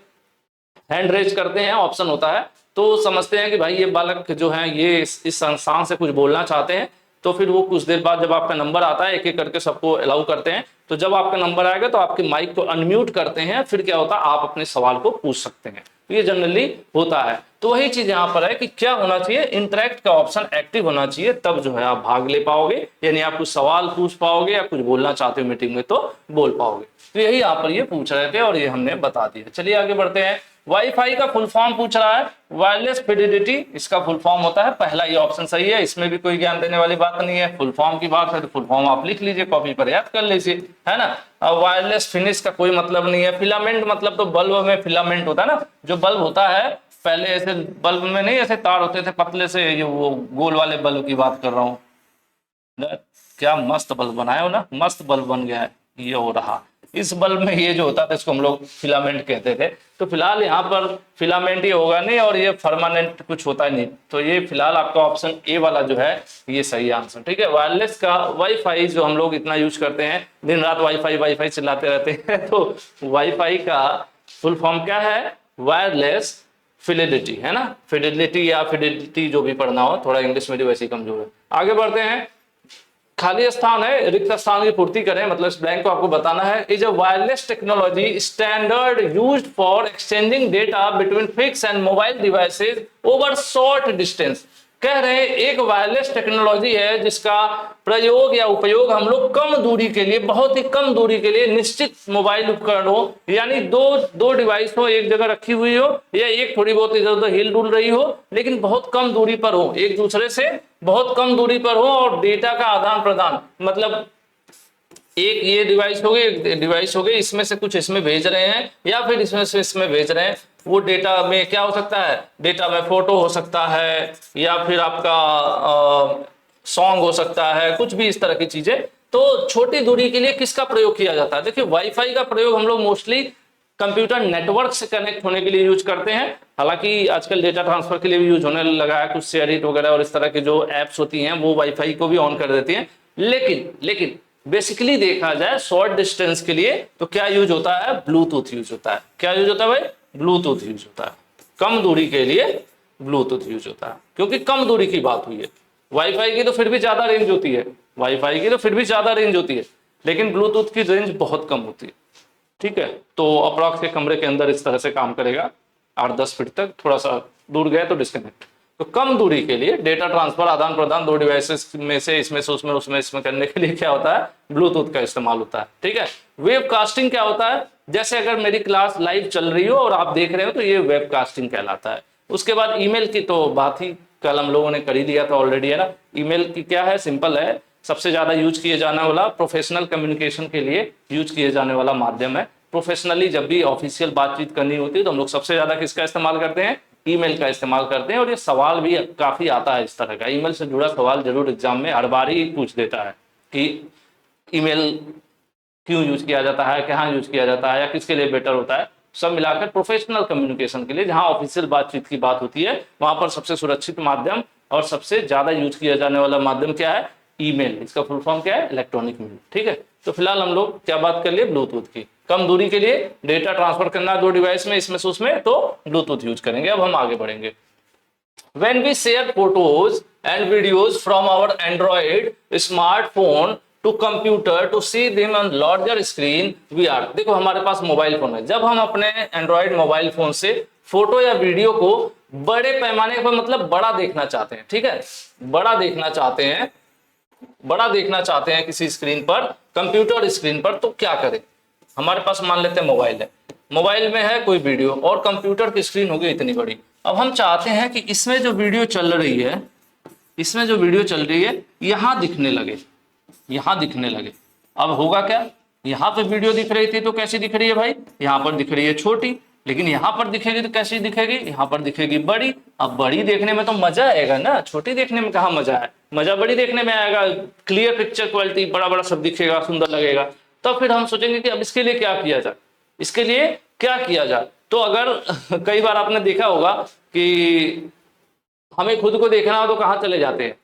A: हैंड रेज करते हैं, ऑप्शन होता है, तो समझते हैं कि भाई ये बालक जो है ये इस संस्थान से कुछ बोलना चाहते हैं। तो फिर वो कुछ देर बाद जब आपका नंबर आता है, एक एक करके सबको अलाउ करते हैं, तो जब आपका नंबर आएगा तो आपके माइक को अनम्यूट करते हैं, फिर क्या होता है आप अपने सवाल को पूछ सकते हैं। तो ये जनरली होता है। तो वही चीज यहाँ पर है कि क्या होना चाहिए, इंटरैक्ट का ऑप्शन एक्टिव होना चाहिए, तब जो है आप भाग ले पाओगे, यानी आप कुछ सवाल पूछ पाओगे या कुछ बोलना चाहते हो मीटिंग में तो बोल पाओगे। तो यही यहाँ पर ये पूछ रहे थे और ये हमने बता दिया। चलिए आगे बढ़ते हैं। वाईफाई का फुल फॉर्म पूछ रहा है, वायरलेस फिडेलिटी, इसका फुल फॉर्म होता है, पहला ये ऑप्शन सही है, इसमें भी कोई ज्ञान देने वाली बात नहीं है। फुल फॉर्म की बात है तो फुल फॉर्म आप लिख लीजिए, कॉपी पर याद कर लीजिए, है ना। वायरलेस फिनिश का कोई मतलब नहीं है। फिलामेंट मतलब तो बल्ब में फिलामेंट होता है ना, जो बल्ब होता है पहले ऐसे बल्ब में नहीं ऐसे तार होते थे पतले से, ये वो गोल वाले बल्ब की बात कर रहा हूँ। क्या मस्त बल्ब बनाए हो ना, मस्त बल्ब बन गया है, ये हो रहा। इस बल्ब में ये जो होता था इसको हम लोग फिलामेंट कहते थे। तो फिलहाल यहाँ पर फिलामेंट ये होगा नहीं और ये परमानेंट कुछ होता नहीं, तो ये फिलहाल आपका ऑप्शन ए वाला जो है ये सही आंसर। ठीक है, वायरलेस का वाईफाई जो हम लोग इतना यूज करते हैं, दिन रात वाईफाई वाईफाई चिल्लाते रहते हैं, तो वाईफाई का फुल फॉर्म क्या है? वायरलेस फिडेलिटी, है ना, फिडेलिटी या फिडेलिटी जो भी पढ़ना हो, थोड़ा इंग्लिश में जो वैसे ही कमजोर है। आगे बढ़ते हैं, खाली स्थान है, रिक्त स्थान की पूर्ति करें, मतलब इस ब्लैंक को आपको बताना है। Is a wireless technology standard used for exchanging data between fix and mobile devices over short distance. कह रहे हैं एक वायरलेस टेक्नोलॉजी है जिसका प्रयोग या उपयोग हम लोग कम दूरी के लिए, बहुत ही कम दूरी के लिए, निश्चित मोबाइल उपकरण हो, यानी दो डिवाइस हो, एक जगह रखी हुई हो या एक थोड़ी बहुत इधर उधर हिल डुल रही हो, लेकिन बहुत कम दूरी पर हो, एक दूसरे से बहुत कम दूरी पर हो, और डेटा का आदान प्रदान, मतलब एक ये डिवाइस हो गई, एक डिवाइस हो गई, इसमें से कुछ इसमें भेज रहे हैं या फिर इसमें से इसमें भेज रहे हैं। वो डेटा में क्या हो सकता है? डेटा में फोटो हो सकता है या फिर आपका सॉन्ग हो सकता है, कुछ भी इस तरह की चीजें। तो छोटी दूरी के लिए किसका प्रयोग किया जाता है? देखिए वाईफाई का प्रयोग हम लोग मोस्टली कंप्यूटर नेटवर्क से कनेक्ट होने के लिए यूज करते हैं, हालांकि आजकल डेटा ट्रांसफर के लिए भी यूज होने लगा है, कुछ शेयरिट वगैरह और इस तरह के जो एप्स होती हैं वो वाईफाई को भी ऑन कर देती हैं। लेकिन बेसिकली देखा जाए शॉर्ट डिस्टेंस के लिए तो क्या यूज होता है? ब्लूटूथ यूज होता है। क्या यूज होता है भाई? ब्लूटूथ यूज होता है। कम दूरी के लिए ब्लूटूथ यूज होता है, क्योंकि कम दूरी की बात हुई है। वाईफाई की तो फिर भी ज्यादा रेंज होती है, वाईफाई की तो फिर भी ज्यादा रेंज होती है, लेकिन ब्लूटूथ की रेंज बहुत कम होती है। ठीक है, तो अप्रॉक्स के कमरे के अंदर इस तरह से काम करेगा, 8-10 फीट तक, थोड़ा सा दूर गए तो डिस्कनेक्ट। तो कम दूरी के लिए डेटा ट्रांसफर, आदान प्रदान दो डिवाइसेस में से इसमें से उसमें उसमें इसमें करने के लिए क्या होता है? ब्लूटूथ का इस्तेमाल होता है। ठीक है, वेबकास्टिंग क्या होता है? जैसे अगर मेरी क्लास लाइव चल रही हो और आप देख रहे हो तो ये वेबकास्टिंग कहलाता है। उसके बाद ईमेल की तो बात ही कल हम लोगों ने कर ही दिया था ऑलरेडी, है ना। ईमेल की क्या है? सिंपल है, सबसे ज्यादा यूज किए जाने वाला, प्रोफेशनल कम्युनिकेशन के लिए यूज किए जाने वाला माध्यम है। प्रोफेशनली जब भी ऑफिशियल बातचीत करनी होती है तो हम लोग सबसे ज्यादा किसका इस्तेमाल करते हैं? ईमेल का इस्तेमाल करते हैं। और ये सवाल भी काफी आता है इस तरह का, ईमेल से जुड़ा सवाल जरूर एग्जाम में हर बार ही पूछ देता है कि ईमेल क्यों यूज किया जाता है, कहाँ यूज किया जाता है, या किसके लिए बेटर होता है। सब मिलाकर प्रोफेशनल कम्युनिकेशन के लिए जहां ऑफिशियल बातचीत की बात होती है वहां पर सबसे सुरक्षित माध्यम और सबसे ज्यादा यूज किया जाने वाला माध्यम क्या है? ईमेल। इसका फुल फॉर्म क्या है? Electronic mail. ठीक है, तो फिलहाल हम लोग क्या बात कर लिए? ब्लूटूथ की। कम दूरी के लिए डेटा ट्रांसफर करना दो डिवाइस में, इसमें से उसमें, तो ब्लूटूथ यूज करेंगे। अब हम आगे बढ़ेंगे। When we share photos and videos from our Android smartphone to computer to see them on larger screen, we are, देखो हमारे पास मोबाइल फोन है, जब हम अपने एंड्रॉइड मोबाइल फोन से फोटो या वीडियो को बड़े पैमाने पर, मतलब बड़ा देखना चाहते हैं, ठीक है, बड़ा देखना चाहते हैं किसी स्क्रीन पर, कंप्यूटर स्क्रीन पर, तो क्या करें? हमारे पास मान लेते हैं मोबाइल है, मोबाइल में है कोई वीडियो और कंप्यूटर की स्क्रीन होगी इतनी बड़ी। अब हम चाहते हैं कि इसमें जो वीडियो चल रही है यहां दिखने लगे। अब होगा क्या? यहां पे वीडियो दिख रही थी तो कैसी दिख रही है भाई? यहां पर दिख रही है छोटी, लेकिन यहां पर दिखेगी तो कैसी दिखेगी? यहां पर दिखेगी बड़ी। अब बड़ी देखने में तो मजा आएगा ना, छोटी देखने में कहाँ मजा है? मजा बड़ी देखने में आएगा, क्लियर पिक्चर क्वालिटी, बड़ा बड़ा सब दिखेगा, सुंदर लगेगा। तो फिर हम सोचेंगे कि अब इसके लिए क्या किया जाए, तो अगर कई बार आपने देखा होगा कि हमें खुद को देखना हो तो कहाँ चले जाते हैं?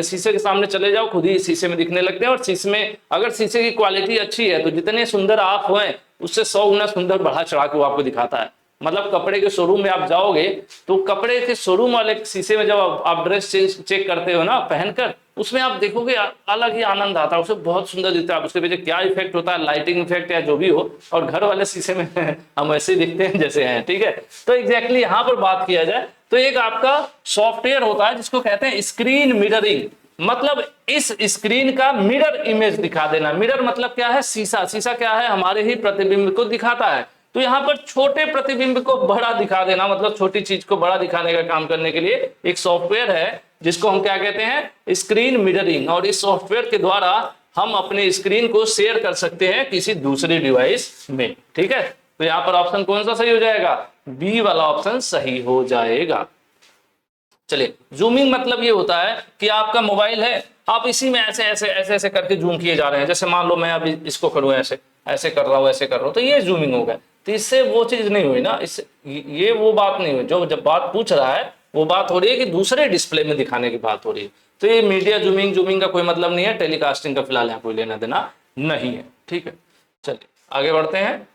A: शीशे के सामने चले जाओ, खुद ही शीशे में दिखने लगते हैं। और शीशे में अगर शीशे की क्वालिटी अच्छी है तो जितने सुंदर आप हो उससे 100 गुना सुंदर बढ़ा चढ़ा के वो आपको दिखाता है। मतलब कपड़े के शोरूम में आप जाओगे तो कपड़े के शोरूम वाले शीशे में जब आप ड्रेस चेक करते हो ना पहनकर, उसमें आप देखोगे अलग ही आनंद आता है, उसे बहुत सुंदर दिखता है। उसके पीछे क्या इफेक्ट होता है, लाइटिंग इफेक्ट या जो भी हो, और घर वाले शीशे में हम ऐसे दिखते हैं जैसे हैं। ठीक है, तो एग्जैक्टली यहाँ पर बात किया जाए तो एक आपका सॉफ्टवेयर होता है जिसको कहते हैं स्क्रीन मिररिंग। मतलब इस स्क्रीन का मिरर इमेज दिखा देना। मिरर मतलब क्या है? शीशा क्या है? हमारे ही प्रतिबिंब को दिखाता है। तो यहाँ पर छोटे प्रतिबिंब को बड़ा दिखा देना, मतलब छोटी चीज को बड़ा दिखाने का काम करने के लिए एक सॉफ्टवेयर है जिसको हम क्या कहते हैं? Screen mirroring. और इस सॉफ्टवेयर के द्वारा हम अपने स्क्रीन को शेयर कर सकते हैं किसी दूसरी डिवाइस में। ठीक है, तो यहाँ पर ऑप्शन कौन सा सही हो जाएगा? बी वाला ऑप्शन सही हो जाएगा। चलिए, जूमिंग मतलब ये होता है कि आपका मोबाइल है, आप इसी में ऐसे ऐसे ऐसे ऐसे करके जूम किए जा रहे हैं। जैसे मान लो मैं अभी इसको करूँ, ऐसे ऐसे कर रहा हूँ, ऐसे कर रहा हूँ, तो ये जूमिंग हो गया। तो इससे वो चीज नहीं हुई ना, इससे ये वो बात नहीं हुई। जो जब बात पूछ रहा है वो बात हो रही है कि दूसरे डिस्प्ले में दिखाने की बात हो रही है। तो ये मीडिया जूमिंग जूमिंग का कोई मतलब नहीं है, टेलीकास्टिंग का फिलहाल यहाँ कोई लेना देना नहीं है। ठीक है, चलिए आगे बढ़ते हैं।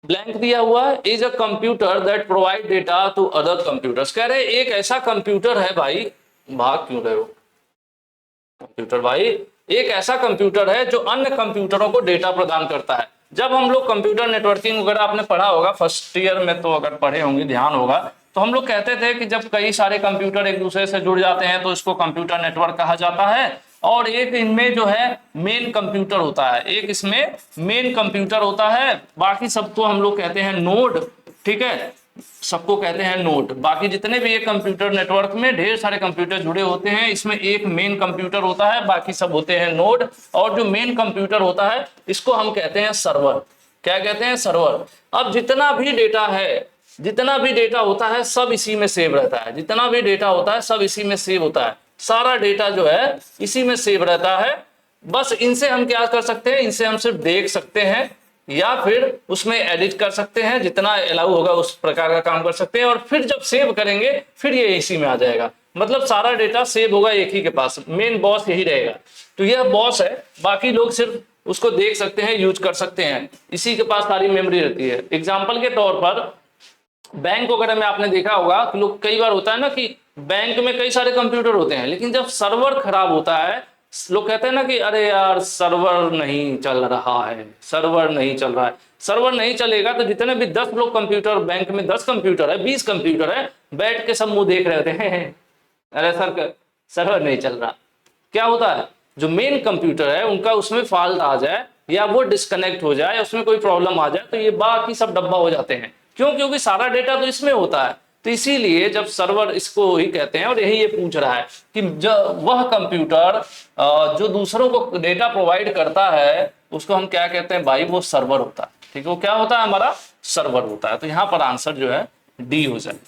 A: ब्लैंक दिया हुआ है, is a computer that provide data to other computers. कह रहे एक ऐसा कंप्यूटर है भाई, भाग क्यों रहे हो कंप्यूटर भाई, एक ऐसा कंप्यूटर है जो अन्य कंप्यूटरों को डेटा प्रदान करता है। जब हम लोग कंप्यूटर नेटवर्किंग वगैरह आपने पढ़ा होगा फर्स्ट ईयर में, तो अगर पढ़े होंगे ध्यान होगा, तो हम लोग कहते थे कि जब कई सारे कंप्यूटर एक दूसरे से जुड़ जाते हैं तो इसको कंप्यूटर नेटवर्क कहा जाता है। और एक इनमें जो है मेन कंप्यूटर होता है, एक इसमें मेन कंप्यूटर होता है, बाकी सबको हम लोग कहते हैं नोड। ठीक है, सबको कहते हैं नोड। बाकी जितने भी एक कंप्यूटर नेटवर्क में ढेर सारे कंप्यूटर जुड़े होते हैं, इसमें एक मेन कंप्यूटर होता है, बाकी सब होते हैं नोड। और जो मेन कंप्यूटर होता है इसको हम कहते हैं सर्वर। क्या कहते हैं? सर्वर। अब जितना भी डेटा है, जितना भी डेटा होता है सब इसी में सेव रहता है, जितना भी डेटा होता है सब इसी में सेव होता है, सारा डेटा जो है इसी में सेव रहता है। बस इनसे हम क्या कर सकते हैं, इनसे हम सिर्फ देख सकते हैं या फिर उसमें एडिट कर सकते हैं, जितना अलाउ होगा उस प्रकार का काम कर सकते हैं। और फिर जब सेव करेंगे फिर ये इसी में आ जाएगा, मतलब सारा डेटा सेव होगा एक ही के पास, मेन बॉस यही रहेगा। तो यह बॉस है, बाकी लोग सिर्फ उसको देख सकते हैं, यूज कर सकते हैं, इसी के पास सारी मेमोरी रहती है। एग्जाम्पल के तौर पर बैंक वगैरह में आपने देखा होगा कि लोग कई बार होता है ना कि बैंक में कई सारे कंप्यूटर होते हैं, लेकिन जब सर्वर खराब होता है लोग कहते हैं ना कि अरे यार सर्वर नहीं चल रहा है, सर्वर नहीं चल रहा है। सर्वर नहीं चलेगा तो जितने भी 10 लोग कंप्यूटर, बैंक में 10 कंप्यूटर है, 20 कंप्यूटर है, बैठ के सब मुंह देख रहे होते हैं अरे सर सर्वर नहीं चल रहा। क्या होता है, जो मेन कंप्यूटर है उनका उसमें फॉल्ट आ जाए या वो डिस्कनेक्ट हो जाए, उसमें कोई प्रॉब्लम आ जाए, तो ये बाकी सब डब्बा हो जाते हैं। क्यों? क्योंकि सारा डेटा तो इसमें होता है। तो इसीलिए जब सर्वर इसको ही कहते हैं, और यही ये पूछ रहा है कि जब वह कंप्यूटर जो दूसरों को डेटा प्रोवाइड करता है उसको हम क्या कहते हैं भाई, वो सर्वर होता है। ठीक है, वो क्या होता है, हमारा सर्वर होता है। तो यहां पर आंसर जो है डी हो जाएगा।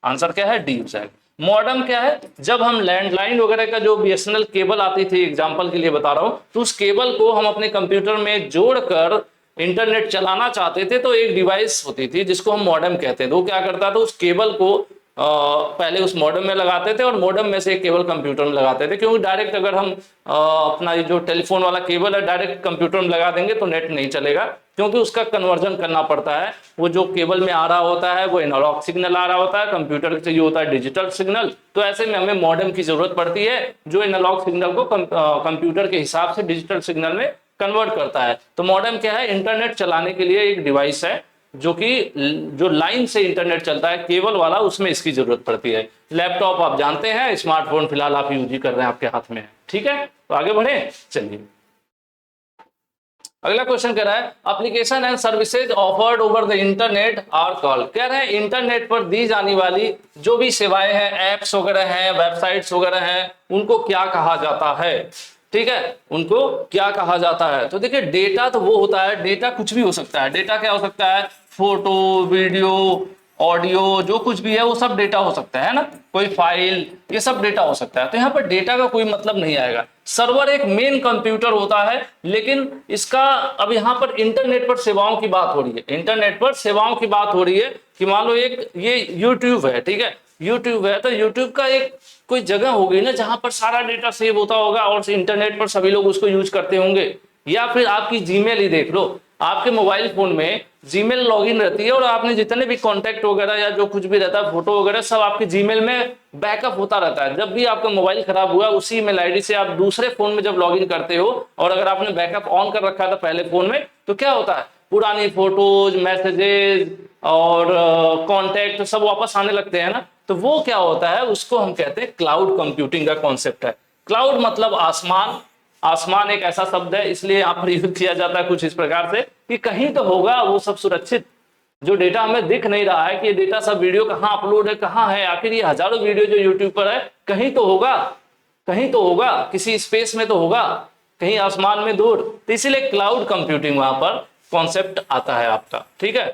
A: आंसर क्या है? डी हो जाएगा। मॉडेम क्या है? जब हम लैंडलाइन वगैरह का जो बीएसएनएल केबल आती थी, एग्जांपल के लिए बता रहा हूं, तो उस केबल को हम अपने कंप्यूटर में जोड़कर इंटरनेट चलाना चाहते थे तो एक डिवाइस होती थी जिसको हम मॉडेम कहते हैं। तो वो क्या करता था, उस केबल को पहले उस मॉडेम में लगाते थे और मॉडेम में से एक केबल कंप्यूटर में लगाते थे, क्योंकि डायरेक्ट अगर हम अपना ये जो टेलीफोन वाला केबल है डायरेक्ट कंप्यूटर में लगा देंगे तो नेट नहीं चलेगा, क्योंकि उसका कन्वर्जन करना पड़ता है। वो जो केबल में आ रहा होता है वो एनालॉग सिग्नल आ रहा होता है, कंप्यूटर से ये होता है डिजिटल सिग्नल। तो ऐसे में हमें मॉडेम की जरूरत पड़ती है जो एनालॉग सिग्नल को कंप्यूटर के हिसाब से डिजिटल सिग्नल में कन्वर्ट करता है। तो मॉडेम क्या है? इंटरनेट चलाने के लिए एक डिवाइस है जो कि जो लाइन से इंटरनेट चलता है, केबल वाला, उसमें इसकी जरूरत पड़ती है। लैपटॉप आप जानते हैं, स्मार्टफोन फिलहाल आप यूज ही कर रहे हैं, आपके हाथ में है। ठीक है, तो आगे बढ़े। चलिए अगला क्वेश्चन कह रहा है application and services offered over the internet are called. कह रहे हैं इंटरनेट पर दी जाने वाली जो भी सेवाएं हैं, एप्स वगैरह हैं, वेबसाइट्स वगैरह हैं, उनको क्या कहा जाता है? ठीक है, उनको क्या कहा जाता है? तो देखिए डेटा तो वो होता है, डेटा कुछ भी हो सकता है। डेटा क्या हो सकता है? फोटो, वीडियो, ऑडियो, जो कुछ भी है वो सब डेटा हो सकता है ना, कोई फाइल, ये सब डेटा हो सकता है। तो यहाँ पर डेटा का कोई मतलब नहीं आएगा। सर्वर एक मेन कंप्यूटर होता है, लेकिन इसका अब यहाँ पर इंटरनेट पर सेवाओं की बात हो रही है। इंटरनेट पर सेवाओं की बात हो रही है कि मान लो एक ये यूट्यूब है, ठीक है, यूट्यूब है, तो यूट्यूब का एक कोई जगह होगी ना जहां पर सारा डेटा सेव होता होगा और इंटरनेट पर सभी लोग उसको यूज करते होंगे। या फिर आपकी जीमेल ही देख लो, आपके मोबाइल फोन में जीमेल लॉगिन रहती है और आपने जितने भी कॉन्टैक्ट वगैरह या जो कुछ भी रहता है, फोटो वगैरह, सब आपके जीमेल में बैकअप होता रहता है। जब भी आपका मोबाइल खराब हुआ उसी ईमेल आईडी से आप दूसरे फोन में जब लॉगिन करते हो, और अगर आपने बैकअप ऑन कर रखा था पहले फोन में, तो क्या होता है, पुरानी फोटोज, मैसेजेस और कॉन्टैक्ट सब वापस आने लगते हैं ना। तो वो क्या होता है, उसको हम कहते हैं क्लाउड कंप्यूटिंग का कॉन्सेप्ट है। क्लाउड मतलब आसमान। आसमान एक ऐसा शब्द है, इसलिए यहाँ पर यूज किया जाता है कुछ इस प्रकार से कि कहीं तो होगा वो सब सुरक्षित, जो डेटा हमें दिख नहीं रहा है कि ये डेटा सब वीडियो कहाँ अपलोड है, कहाँ है, आखिर ये हजारों वीडियो जो यूट्यूब पर है, कहीं तो होगा, कहीं तो होगा, किसी स्पेस में तो होगा, कहीं आसमान में दूर। तो इसीलिए क्लाउड कंप्यूटिंग वहां पर कॉन्सेप्ट आता है आपका। ठीक है,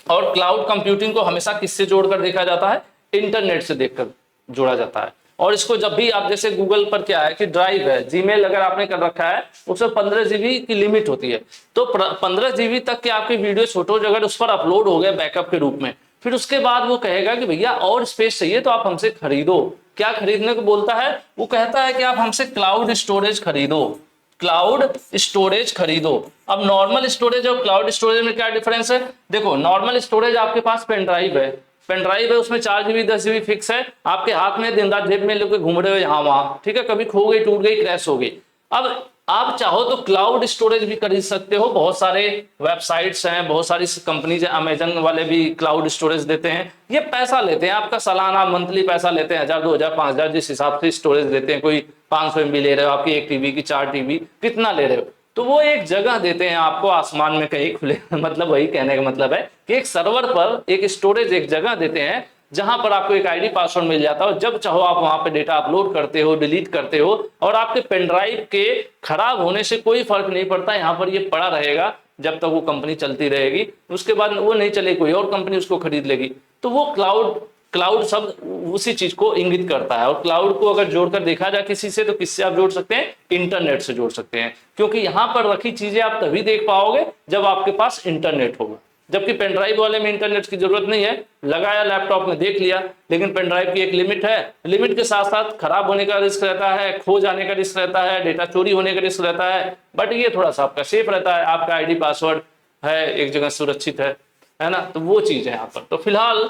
A: और क्लाउड कंप्यूटिंग को हमेशा किससे जोड़कर देखा जाता है? इंटरनेट से देखकर जोड़ा जाता है। और इसको जब भी आप, जैसे गूगल पर क्या है कि ड्राइव है, जीमेल अगर आपने कर रखा है उसमें 15 जीबी की लिमिट होती है, तो 15 जीबी तक के आपकी वीडियो फोटोज अगर उस पर अपलोड हो गए बैकअप के रूप में, फिर उसके बाद वो कहेगा कि भैया और स्पेस चाहिए तो आप हमसे खरीदो। क्या खरीदने को बोलता है? वो कहता है कि आप हमसे क्लाउड स्टोरेज खरीदो, क्लाउड स्टोरेज खरीदो। अब नॉर्मल स्टोरेज और क्लाउड स्टोरेज में क्या डिफरेंस है? देखो, नॉर्मल स्टोरेज आपके पास पेन ड्राइव है, पेन ड्राइव है, उसमें 4 जीबी 10 जीबी फिक्स है, आपके हाथ में दिन रात जेब में लेके घूम रहे हो यहाँ वहां, ठीक है, कभी खो गई, टूट गई, क्रैश हो गई। अब आप चाहो तो क्लाउड स्टोरेज भी खरीद सकते हो, बहुत सारे वेबसाइट्स हैं, बहुत सारी कंपनीज, अमेजन वाले भी क्लाउड स्टोरेज देते हैं। ये पैसा लेते हैं आपका, सालाना मंथली पैसा लेते हैं, 1000 2000 5000 जिस हिसाब से स्टोरेज देते हैं। कोई 500 MB ले रहे हो, आपकी 1 TB की 4 TB कितना ले रहे हो, तो वो एक जगह देते हैं आपको आसमान में कहीं खुले मतलब वही कहने का मतलब है कि एक सर्वर पर एक स्टोरेज, एक जगह देते हैं जहां पर आपको एक आईडी पासवर्ड मिल जाता है, और जब चाहो आप वहां पे डेटा अपलोड करते हो, डिलीट करते हो, और आपके पेन ड्राइव के खराब होने से कोई फर्क नहीं पड़ता, यहाँ पर ये पड़ा रहेगा जब तक वो कंपनी चलती रहेगी, उसके बाद वो नहीं चले कोई और कंपनी उसको खरीद लेगी। तो वो क्लाउड शब्द उसी चीज को इंगित करता है। और क्लाउड को अगर जोड़कर देखा जाए किसी से, तो किससे आप जोड़ सकते हैं? इंटरनेट से जोड़ सकते हैं, क्योंकि यहां पर रखी चीजें आप तभी देख पाओगे जब आपके पास इंटरनेट होगा। जबकि पेन ड्राइव वाले में इंटरनेट की जरूरत नहीं है, लगाया लैपटॉप में देख लिया, लेकिन पेन ड्राइव की एक लिमिट है, लिमिट के साथ साथ खराब होने का रिस्क रहता है, खो जाने का रिस्क रहता है, डेटा चोरी होने का रिस्क रहता है। बट ये थोड़ा सा आपका सेफ रहता है, आपका आईडी पासवर्ड है एक जगह सुरक्षित है ना, तो वो चीज है यहाँ पर। तो फिलहाल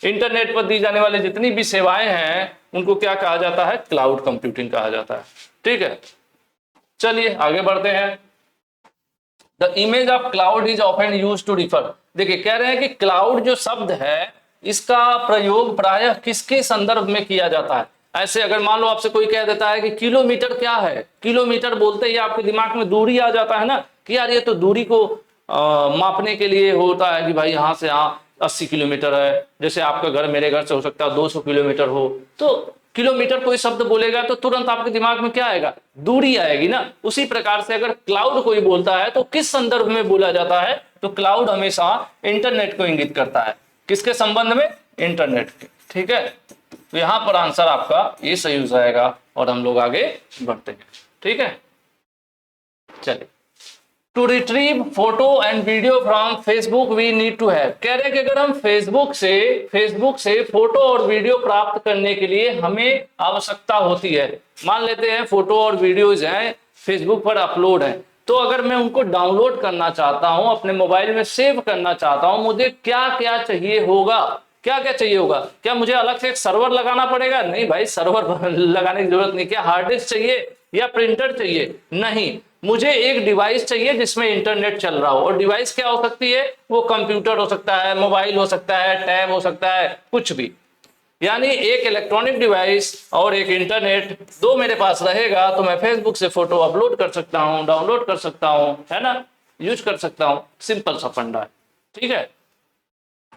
A: इंटरनेट पर दी जाने वाली जितनी भी सेवाएं हैं उनको क्या कहा जाता है? क्लाउड कंप्यूटिंग कहा जाता है। ठीक है, चलिए आगे बढ़ते हैं। The image of cloud is often used to refer. देखिए, कह रहे हैं कि क्लाउड जो शब्द है इसका प्रयोग प्रायः किसके संदर्भ में किया जाता है? ऐसे अगर मान लो आपसे कोई कह देता है कि किलोमीटर क्या है, किलोमीटर बोलते ही आपके दिमाग में दूरी आ जाता है ना, कि यार ये तो दूरी को मापने के लिए होता है कि भाई यहाँ से यहाँ 80 किलोमीटर है। जैसे आपका घर मेरे घर से हो सकता है 200 किलोमीटर हो, तो किलोमीटर कोई शब्द बोलेगा तो तुरंत आपके दिमाग में क्या आएगा? दूरी आएगी ना। उसी प्रकार से अगर क्लाउड कोई बोलता है तो किस संदर्भ में बोला जाता है? तो क्लाउड हमेशा इंटरनेट को इंगित करता है। किसके संबंध में? इंटरनेट के। ठीक है, तो यहां पर आंसर आपका ये सही हो जाएगा और हम लोग आगे बढ़ते हैं। ठीक है, चलिए। To retrieve photo and video from Facebook we need to have. कह रहे हैं कि अगर हम फेसबुक से फोटो और वीडियो प्राप्त करने के लिए हमें आवश्यकता होती है, मान लेते हैं फोटो और वीडियोज हैं फेसबुक पर अपलोड है, तो अगर मैं उनको डाउनलोड करना चाहता हूं, अपने मोबाइल में सेव करना चाहता हूं, मुझे क्या क्या चाहिए होगा? क्या क्या चाहिए होगा? क्या मुझे अलग से एक सर्वर लगाना पड़ेगा? नहीं भाई, सर्वर लगाने की जरूरत नहीं। क्या हार्ड डिस्क चाहिए या प्रिंटर चाहिए? नहीं, मुझे एक डिवाइस चाहिए जिसमें इंटरनेट चल रहा हो। और डिवाइस क्या हो सकती है? वो कंप्यूटर हो सकता है, मोबाइल हो सकता है, टैब हो सकता है, कुछ भी। यानी एक इलेक्ट्रॉनिक डिवाइस और एक इंटरनेट, दो मेरे पास रहेगा तो मैं फेसबुक से फोटो अपलोड कर सकता हूं, डाउनलोड कर सकता हूं, है ना, यूज कर सकता हूं। सिंपल सा फंडा है। ठीक है,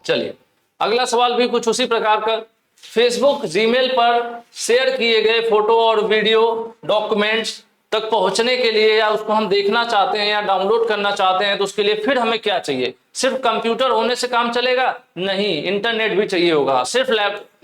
A: चलिए अगला सवाल भी कुछ उसी प्रकार का। फेसबुक जीमेल पर शेयर किए गए फोटो और वीडियो डॉक्यूमेंट्स तक पहुंचने के लिए, या उसको हम देखना चाहते हैं या डाउनलोड करना चाहते हैं, तो उसके लिए फिर हमें क्या चाहिए? सिर्फ कंप्यूटर होने से काम चलेगा? नहीं, इंटरनेट भी चाहिए होगा। सिर्फ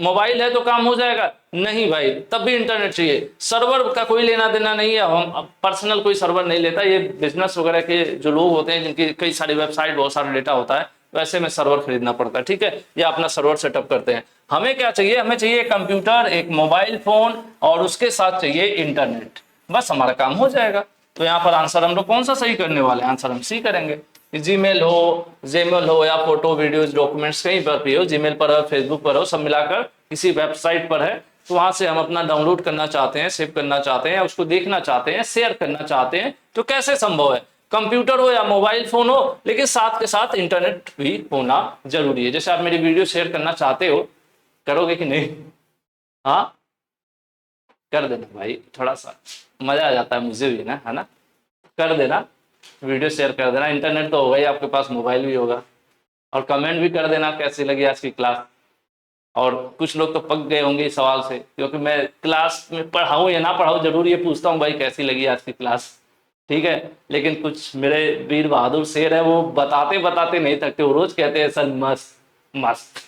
A: मोबाइल है तो काम हो जाएगा? नहीं भाई, तब भी इंटरनेट चाहिए। सर्वर का कोई लेना देना नहीं है, हम पर्सनल कोई सर्वर नहीं लेता। ये बिजनेस वगैरह के जो लोग होते हैं जिनकी कई सारी वेबसाइट, बहुत सारा डेटा होता है, वैसे में सर्वर खरीदना पड़ता है। ठीक है, या अपना सर्वर सेटअप करते हैं। हमें क्या चाहिए? हमें चाहिए कंप्यूटर, एक मोबाइल फोन, और उसके साथ चाहिए इंटरनेट। बस हमारा काम हो जाएगा। तो यहाँ पर आंसर हम लोग कौन सा सही करने वाले हैं? आंसर हम सी करेंगे। जीमेल हो या फोटो वीडियोज डॉक्यूमेंट्स कहीं पर भी हो, जीमेल पर हो, फेसबुक पर हो, सब मिलाकर किसी वेबसाइट पर है, तो वहां से हम अपना डाउनलोड करना चाहते हैं, सेव करना चाहते हैं, उसको देखना चाहते हैं, शेयर करना चाहते हैं, तो कैसे संभव है? कंप्यूटर हो या मोबाइल फोन हो, लेकिन साथ के साथ इंटरनेट भी होना जरूरी है। जैसे आप मेरी वीडियो शेयर करना चाहते हो, करोगे कि नहीं? हाँ, कर देना भाई, थोड़ा सा मजा आ जाता है मुझे भी ना, है ना। कर देना, वीडियो शेयर कर देना। इंटरनेट तो होगा ही आपके पास, मोबाइल भी होगा। और कमेंट भी कर देना कैसी लगी आज की क्लास। और कुछ लोग तो पक गए होंगे इस सवाल से, क्योंकि मैं क्लास में पढ़ाऊँ या ना पढ़ाऊँ जरूर ये पूछता हूँ, भाई कैसी लगी आज की क्लास। ठीक है। लेकिन कुछ मेरे वीर बहादुर शेर है, वो बताते बताते नहीं थकते, वो रोज कहते हैं सर मस्त मस्त।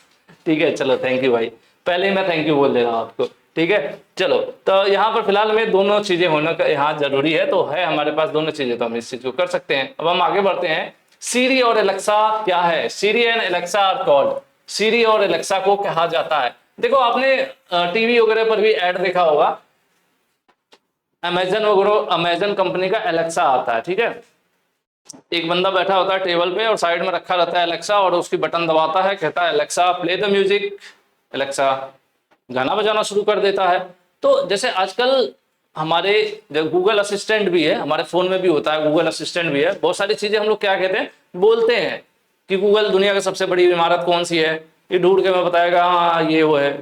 A: ठीक है, चलो थैंक यू भाई, पहले ही मैं थैंक यू बोल दे रहा हूँ आपको। ठीक है, चलो तो यहाँ पर फिलहाल में दोनों चीजें होना का यहाँ जरूरी है, तो है हमारे पास दोनों चीजें, तो हम इस चीज को कर सकते हैं। अब हम आगे बढ़ते हैं। सीरी और एलेक्सा क्या है? सीरी एंड एलेक्सा आर कॉल्ड, सीरी और एलेक्सा को कहा जाता है। देखो आपने टीवी वगैरह पर भी ऐड देखा होगा, अमेजन वगैरह, अमेजन कंपनी का एलेक्सा आता है। ठीक है, एक बंदा बैठा होता है टेबल पे और साइड में रखा रहता है एलेक्सा, और उसकी बटन दबाता है, कहता है Alexa play the music, Alexa गाना बजाना शुरू कर देता है। तो जैसे आजकल हमारे जब गूगल असिस्टेंट भी है, हमारे फोन में भी होता है गूगल असिस्टेंट भी है, बहुत सारी चीजें हम लोग क्या कहते हैं, बोलते हैं कि गूगल दुनिया की सबसे बड़ी इमारत कौन सी है, ये ढूंढ के मैं बताएगा हाँ ये वो है,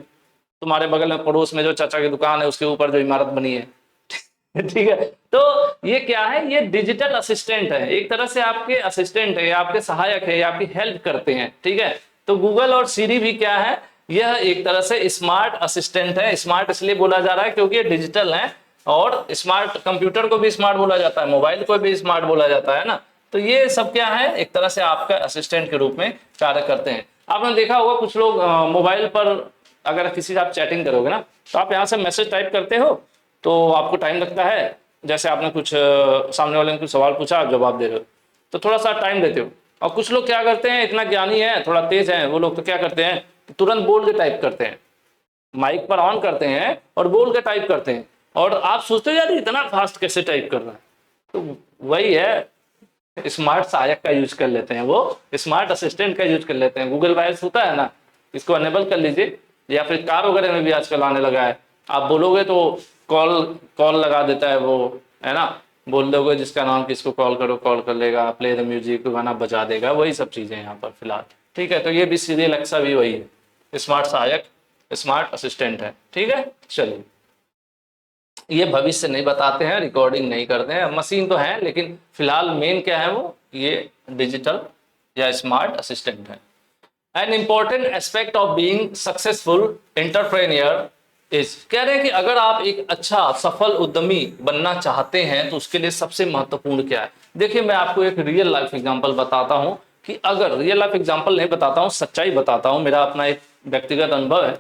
A: तुम्हारे बगल में पड़ोस में जो चाचा की दुकान है उसके ऊपर जो इमारत बनी है। ठीक है, तो ये क्या है, ये डिजिटल असिस्टेंट है, एक तरह से आपके असिस्टेंट है, आपके सहायक है, आपकी हेल्प करते हैं। ठीक है, तो गूगल और सीरी भी क्या है, यह एक तरह से स्मार्ट असिस्टेंट है। स्मार्ट इसलिए बोला जा रहा है क्योंकि ये डिजिटल है, और स्मार्ट कंप्यूटर को भी स्मार्ट बोला जाता है, मोबाइल को भी स्मार्ट बोला जाता है ना। तो ये सब क्या है, एक तरह से आपका असिस्टेंट के रूप में कार्य करते हैं। आपने देखा होगा कुछ लोग मोबाइल पर अगर किसी से आप चैटिंग करोगे ना, तो आप यहाँ से मैसेज टाइप करते हो तो आपको टाइम लगता है, जैसे आपने कुछ सामने वाले ने कुछ सवाल पूछा, आप जवाब दे रहे हो तो थोड़ा सा टाइम देते हो। और कुछ लोग क्या करते हैं, इतना ज्ञानी है, थोड़ा तेज है वो लोग, तो क्या करते हैं, तुरंत बोल के टाइप करते हैं, माइक पर ऑन करते हैं और बोल के टाइप करते हैं, और आप सोचते हो यार इतना फास्ट कैसे टाइप कर रहा है। तो वही है, स्मार्ट सहायक का यूज कर लेते हैं, वो स्मार्ट असिस्टेंट का यूज कर लेते हैं। गूगल वॉइस होता है ना, इसको अनेबल कर लीजिए, या फिर कार वगैरह में भी आजकल आने लगा है, आप बोलोगे तो कॉल कॉल लगा देता है वो, है ना, बोल दोगे जिसका नाम किसको कॉल करो, कॉल कर लेगा, प्ले द म्यूजिक गाना बजा देगा, वही सब चीजें यहाँ पर फिलहाल। ठीक है, तो ये भी सीधी एलेक्सा भी वही है, स्मार्ट सहायक, स्मार्ट असिस्टेंट है। ठीक है, चलिए, ये भविष्य नहीं बताते हैं, रिकॉर्डिंग नहीं करते हैं, मशीन तो है, लेकिन फिलहाल मेन क्या है वो, ये डिजिटल या स्मार्ट असिस्टेंट है। An important aspect of being successful entrepreneur is, कह रहे हैं कि अगर आप एक अच्छा सफल उद्यमी बनना चाहते हैं तो उसके लिए सबसे महत्वपूर्ण क्या है। देखिए मैं आपको एक रियल लाइफ एग्जांपल बताता हूं, कि अगर रियल लाइफ एग्जांपल नहीं बताता हूं, सच्चाई बताता हूं, मेरा अपना एक व्यक्तिगत अनुभव है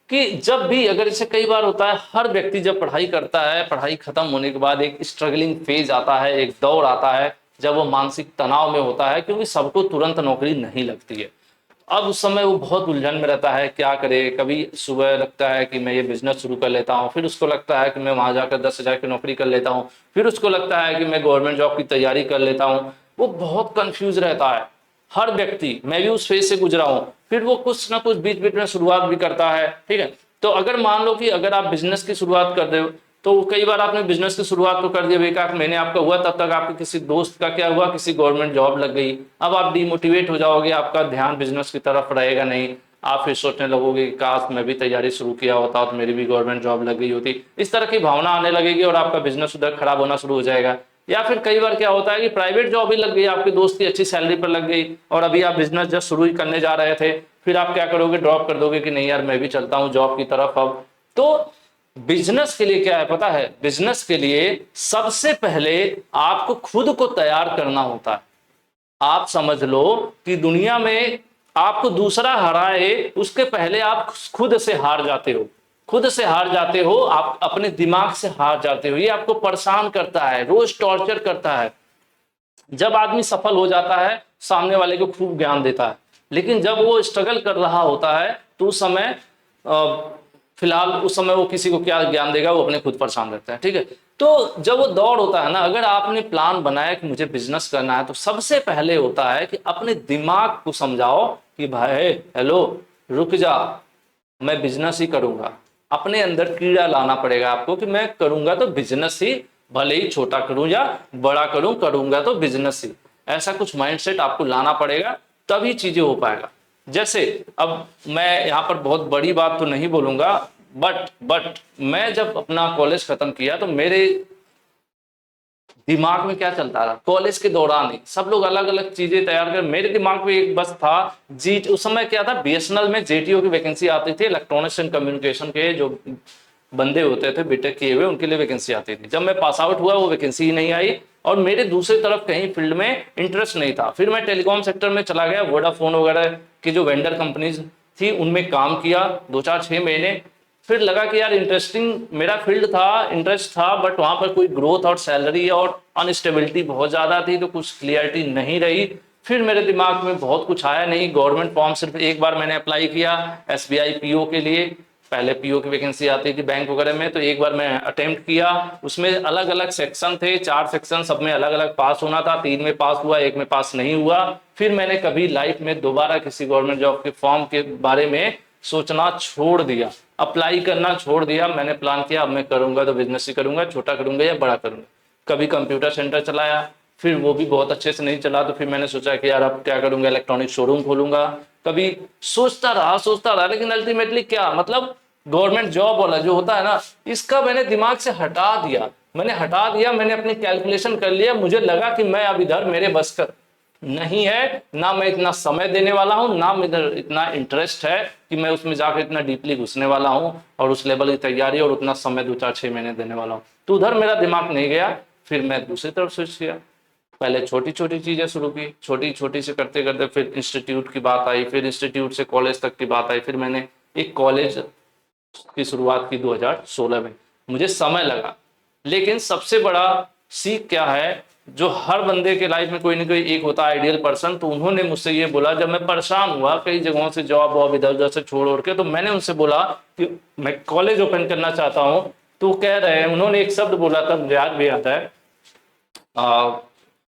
A: कि जब भी, अगर इसे कई बार होता है, हर व्यक्ति जब पढ़ाई करता है, पढ़ाई खत्म होने के बाद एक स्ट्रगलिंग फेज आता है, एक दौर आता है जब वो मानसिक तनाव में होता है, क्योंकि सबको तुरंत नौकरी नहीं लगती है। अब उस समय वो बहुत उलझन में रहता है, क्या करे, कभी सुबह लगता है कि मैं ये बिजनेस शुरू कर लेता हूँ, फिर उसको लगता है कि मैं वहां जाकर 10,000 की नौकरी कर लेता हूँ, फिर उसको लगता है कि मैं गवर्नमेंट जॉब की तैयारी कर लेता हूँ। वो बहुत कंफ्यूज रहता है, हर व्यक्ति, मैं भी उस फेज से गुजरा हूँ। फिर वो कुछ ना कुछ बीच बीच में शुरुआत भी करता है। ठीक है, तो अगर मान लो कि अगर आप बिजनेस की शुरुआत कर रहे हो, तो कई बार आपने बिजनेस की शुरुआत तो कर दिया, एक आध महीने आपका हुआ, तब तक आपके किसी दोस्त का क्या हुआ, किसी गवर्नमेंट जॉब लग गई। अब आप डिमोटिवेट हो जाओगे, आपका ध्यान बिजनेस की तरफ रहेगा नहीं, आप फिर सोचने लगोगे कि काश मैं भी तैयारी शुरू किया होता तो मेरी भी गवर्नमेंट जॉब लग गई होती, इस तरह की भावना आने लगेगी और आपका बिजनेस उधर खराब होना शुरू हो जाएगा। या फिर कई बार क्या होता है कि प्राइवेट जॉब ही लग गई, आपके दोस्त की अच्छी सैलरी पर लग गई, और अभी आप बिजनेस जस्ट शुरू ही करने जा रहे थे, फिर आप क्या करोगे, ड्रॉप कर दोगे कि नहीं यार मैं भी चलता हूँ जॉब की तरफ। अब तो बिजनेस के लिए क्या है पता है, बिजनेस के लिए सबसे पहले आपको खुद को तैयार करना होता है। आप समझ लो कि दुनिया में आपको दूसरा हराए उसके पहले आप खुद से हार जाते हो, खुद से हार जाते हो, आप अपने दिमाग से हार जाते हो। ये आपको परेशान करता है, रोज टॉर्चर करता है। जब आदमी सफल हो जाता है सामने वाले को खूब ज्ञान देता है, लेकिन जब वो स्ट्रगल कर रहा होता है तो उस समय फिलहाल उस समय वो किसी को क्या ज्ञान देगा, वो अपने खुद परेशान रहता है। ठीक है, तो जब वो दौड़ होता है ना, अगर आपने प्लान बनाया कि मुझे बिजनेस करना है, तो सबसे पहले होता है कि अपने दिमाग को समझाओ कि भाई हेलो रुक जा, मैं बिजनेस ही करूंगा। अपने अंदर कीड़ा लाना पड़ेगा आपको कि मैं करूंगा तो बिजनेस ही, भले ही छोटा करूं या बड़ा करूं, करूंगा तो बिजनेस ही। ऐसा कुछ माइंडसेट आपको लाना पड़ेगा, तभी चीजें हो पाएगा। जैसे अब मैं यहाँ पर बहुत बड़ी बात तो नहीं बोलूंगा, बट मैं जब अपना कॉलेज खत्म किया तो मेरे दिमाग में क्या चलता रहा, कॉलेज के दौरान ही सब लोग अलग अलग चीजें तैयार कर, मेरे दिमाग में एक बस था जी। उस समय क्या था, बीएसएनएल में जेटीओ की वैकेंसी आती थी, इलेक्ट्रॉनिक्स एंड कम्युनिकेशन के जो बंदे होते थे बीटेक किए हुए, उनके लिए वैकेंसी आती थी। जब मैं पास आउट हुआ वो वैकेंसी ही नहीं आई, और मेरे दूसरी तरफ कहीं फील्ड में इंटरेस्ट नहीं था। फिर मैं टेलीकॉम सेक्टर में चला गया, वोडाफोन वगैरह की जो वेंडर कंपनीज थी उनमें काम किया 2-4-6 महीने। फिर लगा कि यार इंटरेस्टिंग मेरा फील्ड था, इंटरेस्ट था, बट वहां पर कोई ग्रोथ और सैलरी और अनस्टेबिलिटी बहुत ज्यादा थी, तो कुछ क्लियरिटी नहीं रही। फिर मेरे दिमाग में बहुत कुछ आया नहीं, गवर्नमेंट फॉर्म सिर्फ एक बार मैंने अप्लाई किया SBI PO के लिए, पहले PO की वैकेंसी आती थी बैंक वगैरह में, तो एक बार मैं अटेम्प्ट किया। उसमें अलग अलग सेक्शन थे, 4 सेक्शन, सब में अलग अलग पास होना था, 3 में पास हुआ, 1 में पास नहीं हुआ। फिर मैंने कभी लाइफ में दोबारा किसी गवर्नमेंट जॉब के फॉर्म के बारे में सोचना छोड़ दिया, अप्लाई करना छोड़ दिया। मैंने प्लान किया अब मैं करूंगा तो बिजनेस ही करूंगा, छोटा करूंगा या बड़ा करूंगा। कभी कंप्यूटर सेंटर चलाया, फिर वो भी बहुत अच्छे से नहीं चला, तो फिर मैंने सोचा कि यार अब क्या करूंगा, इलेक्ट्रॉनिक शोरूम खोलूंगा। कभी सोचता रहा, लेकिन अल्टीमेटली क्या मतलब गवर्नमेंट जॉब वाला जो होता है ना, इसका मैंने दिमाग से हटा दिया। मैंने अपनी कैलकुलेशन कर लिया, मुझे लगा कि मैं अब इधर मेरे बस का नहीं है, ना मैं इतना समय देने वाला हूं, ना मेरा इतना इंटरेस्ट है कि मैं उसमें जाकर इतना डीपली घुसने वाला हूं और उस लेवल की तैयारी और उतना समय 2-4-6 महीने देने वाला हूं। तो उधर मेरा दिमाग नहीं गया। फिर मैं दूसरी तरफ स्विच किया, पहले छोटी छोटी चीजें शुरू की, छोटी छोटी से करते करते फिर इंस्टीट्यूट की बात आई, फिर इंस्टीट्यूट से कॉलेज तक की बात आई। फिर मैंने एक कॉलेज की शुरुआत की 2016 में। मुझे समय लगा, लेकिन सबसे बड़ा सीख क्या है, जो हर बंदे के लाइफ में कोई ना कोई एक होता है आइडियल पर्सन। तो उन्होंने मुझसे ये बोला, जब मैं परेशान हुआ कई जगहों से जॉब वॉब इधर उधर से छोड़ के, तो मैंने उनसे बोला कि मैं कॉलेज ओपन करना चाहता हूँ। तो कह रहे हैं, उन्होंने एक शब्द बोला था, मुझे याद भी आता है,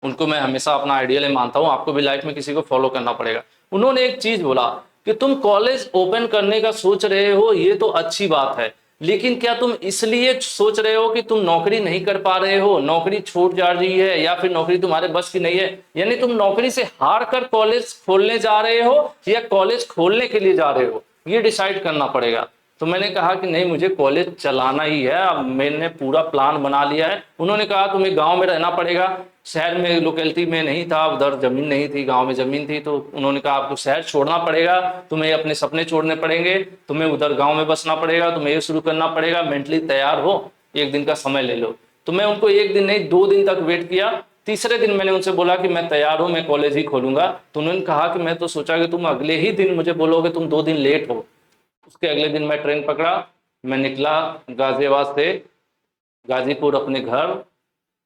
A: उनको मैं हमेशा अपना आइडियल मानता हूँ, आपको भी लाइफ में किसी को फॉलो करना पड़ेगा। उन्होंने एक चीज बोला कि तुम कॉलेज ओपन करने का सोच रहे हो, ये तो अच्छी बात है, लेकिन क्या तुम इसलिए सोच रहे हो कि तुम नौकरी नहीं कर पा रहे हो, नौकरी छूट जा रही है, या फिर नौकरी तुम्हारे बस की नहीं है, यानी तुम नौकरी से हार कर कॉलेज खोलने जा रहे हो या कॉलेज खोलने के लिए जा रहे हो, ये डिसाइड करना पड़ेगा। तो मैंने कहा कि नहीं, मुझे कॉलेज चलाना ही है, अब मैंने पूरा प्लान बना लिया है। उन्होंने कहा तुम्हें गांव में रहना पड़ेगा, शहर में लोकेलिटी में नहीं था, उधर जमीन नहीं थी, गांव में जमीन थी। तो उन्होंने कहा आपको शहर छोड़ना पड़ेगा, तुम्हें अपने सपने छोड़ने पड़ेंगे, तुम्हें उधर गांव में बसना पड़ेगा, तुम्हें ये शुरू करना पड़ेगा, मेंटली तैयार हो, एक दिन का समय ले लो। तो मैं उनको 1 दिन नहीं 2 दिन तक वेट किया। तीसरे दिन मैंने उनसे बोला कि मैं तैयार हूं, मैं कॉलेज ही खोलूंगा। तो उन्होंने कहा कि मैं तो सोचा कि तुम अगले ही दिन मुझे बोलोगे तुम 2 दिन लेट हो। उसके अगले दिन मैं ट्रेन पकड़ा, मैं निकला गाजियाबाद से गाजीपुर अपने घर।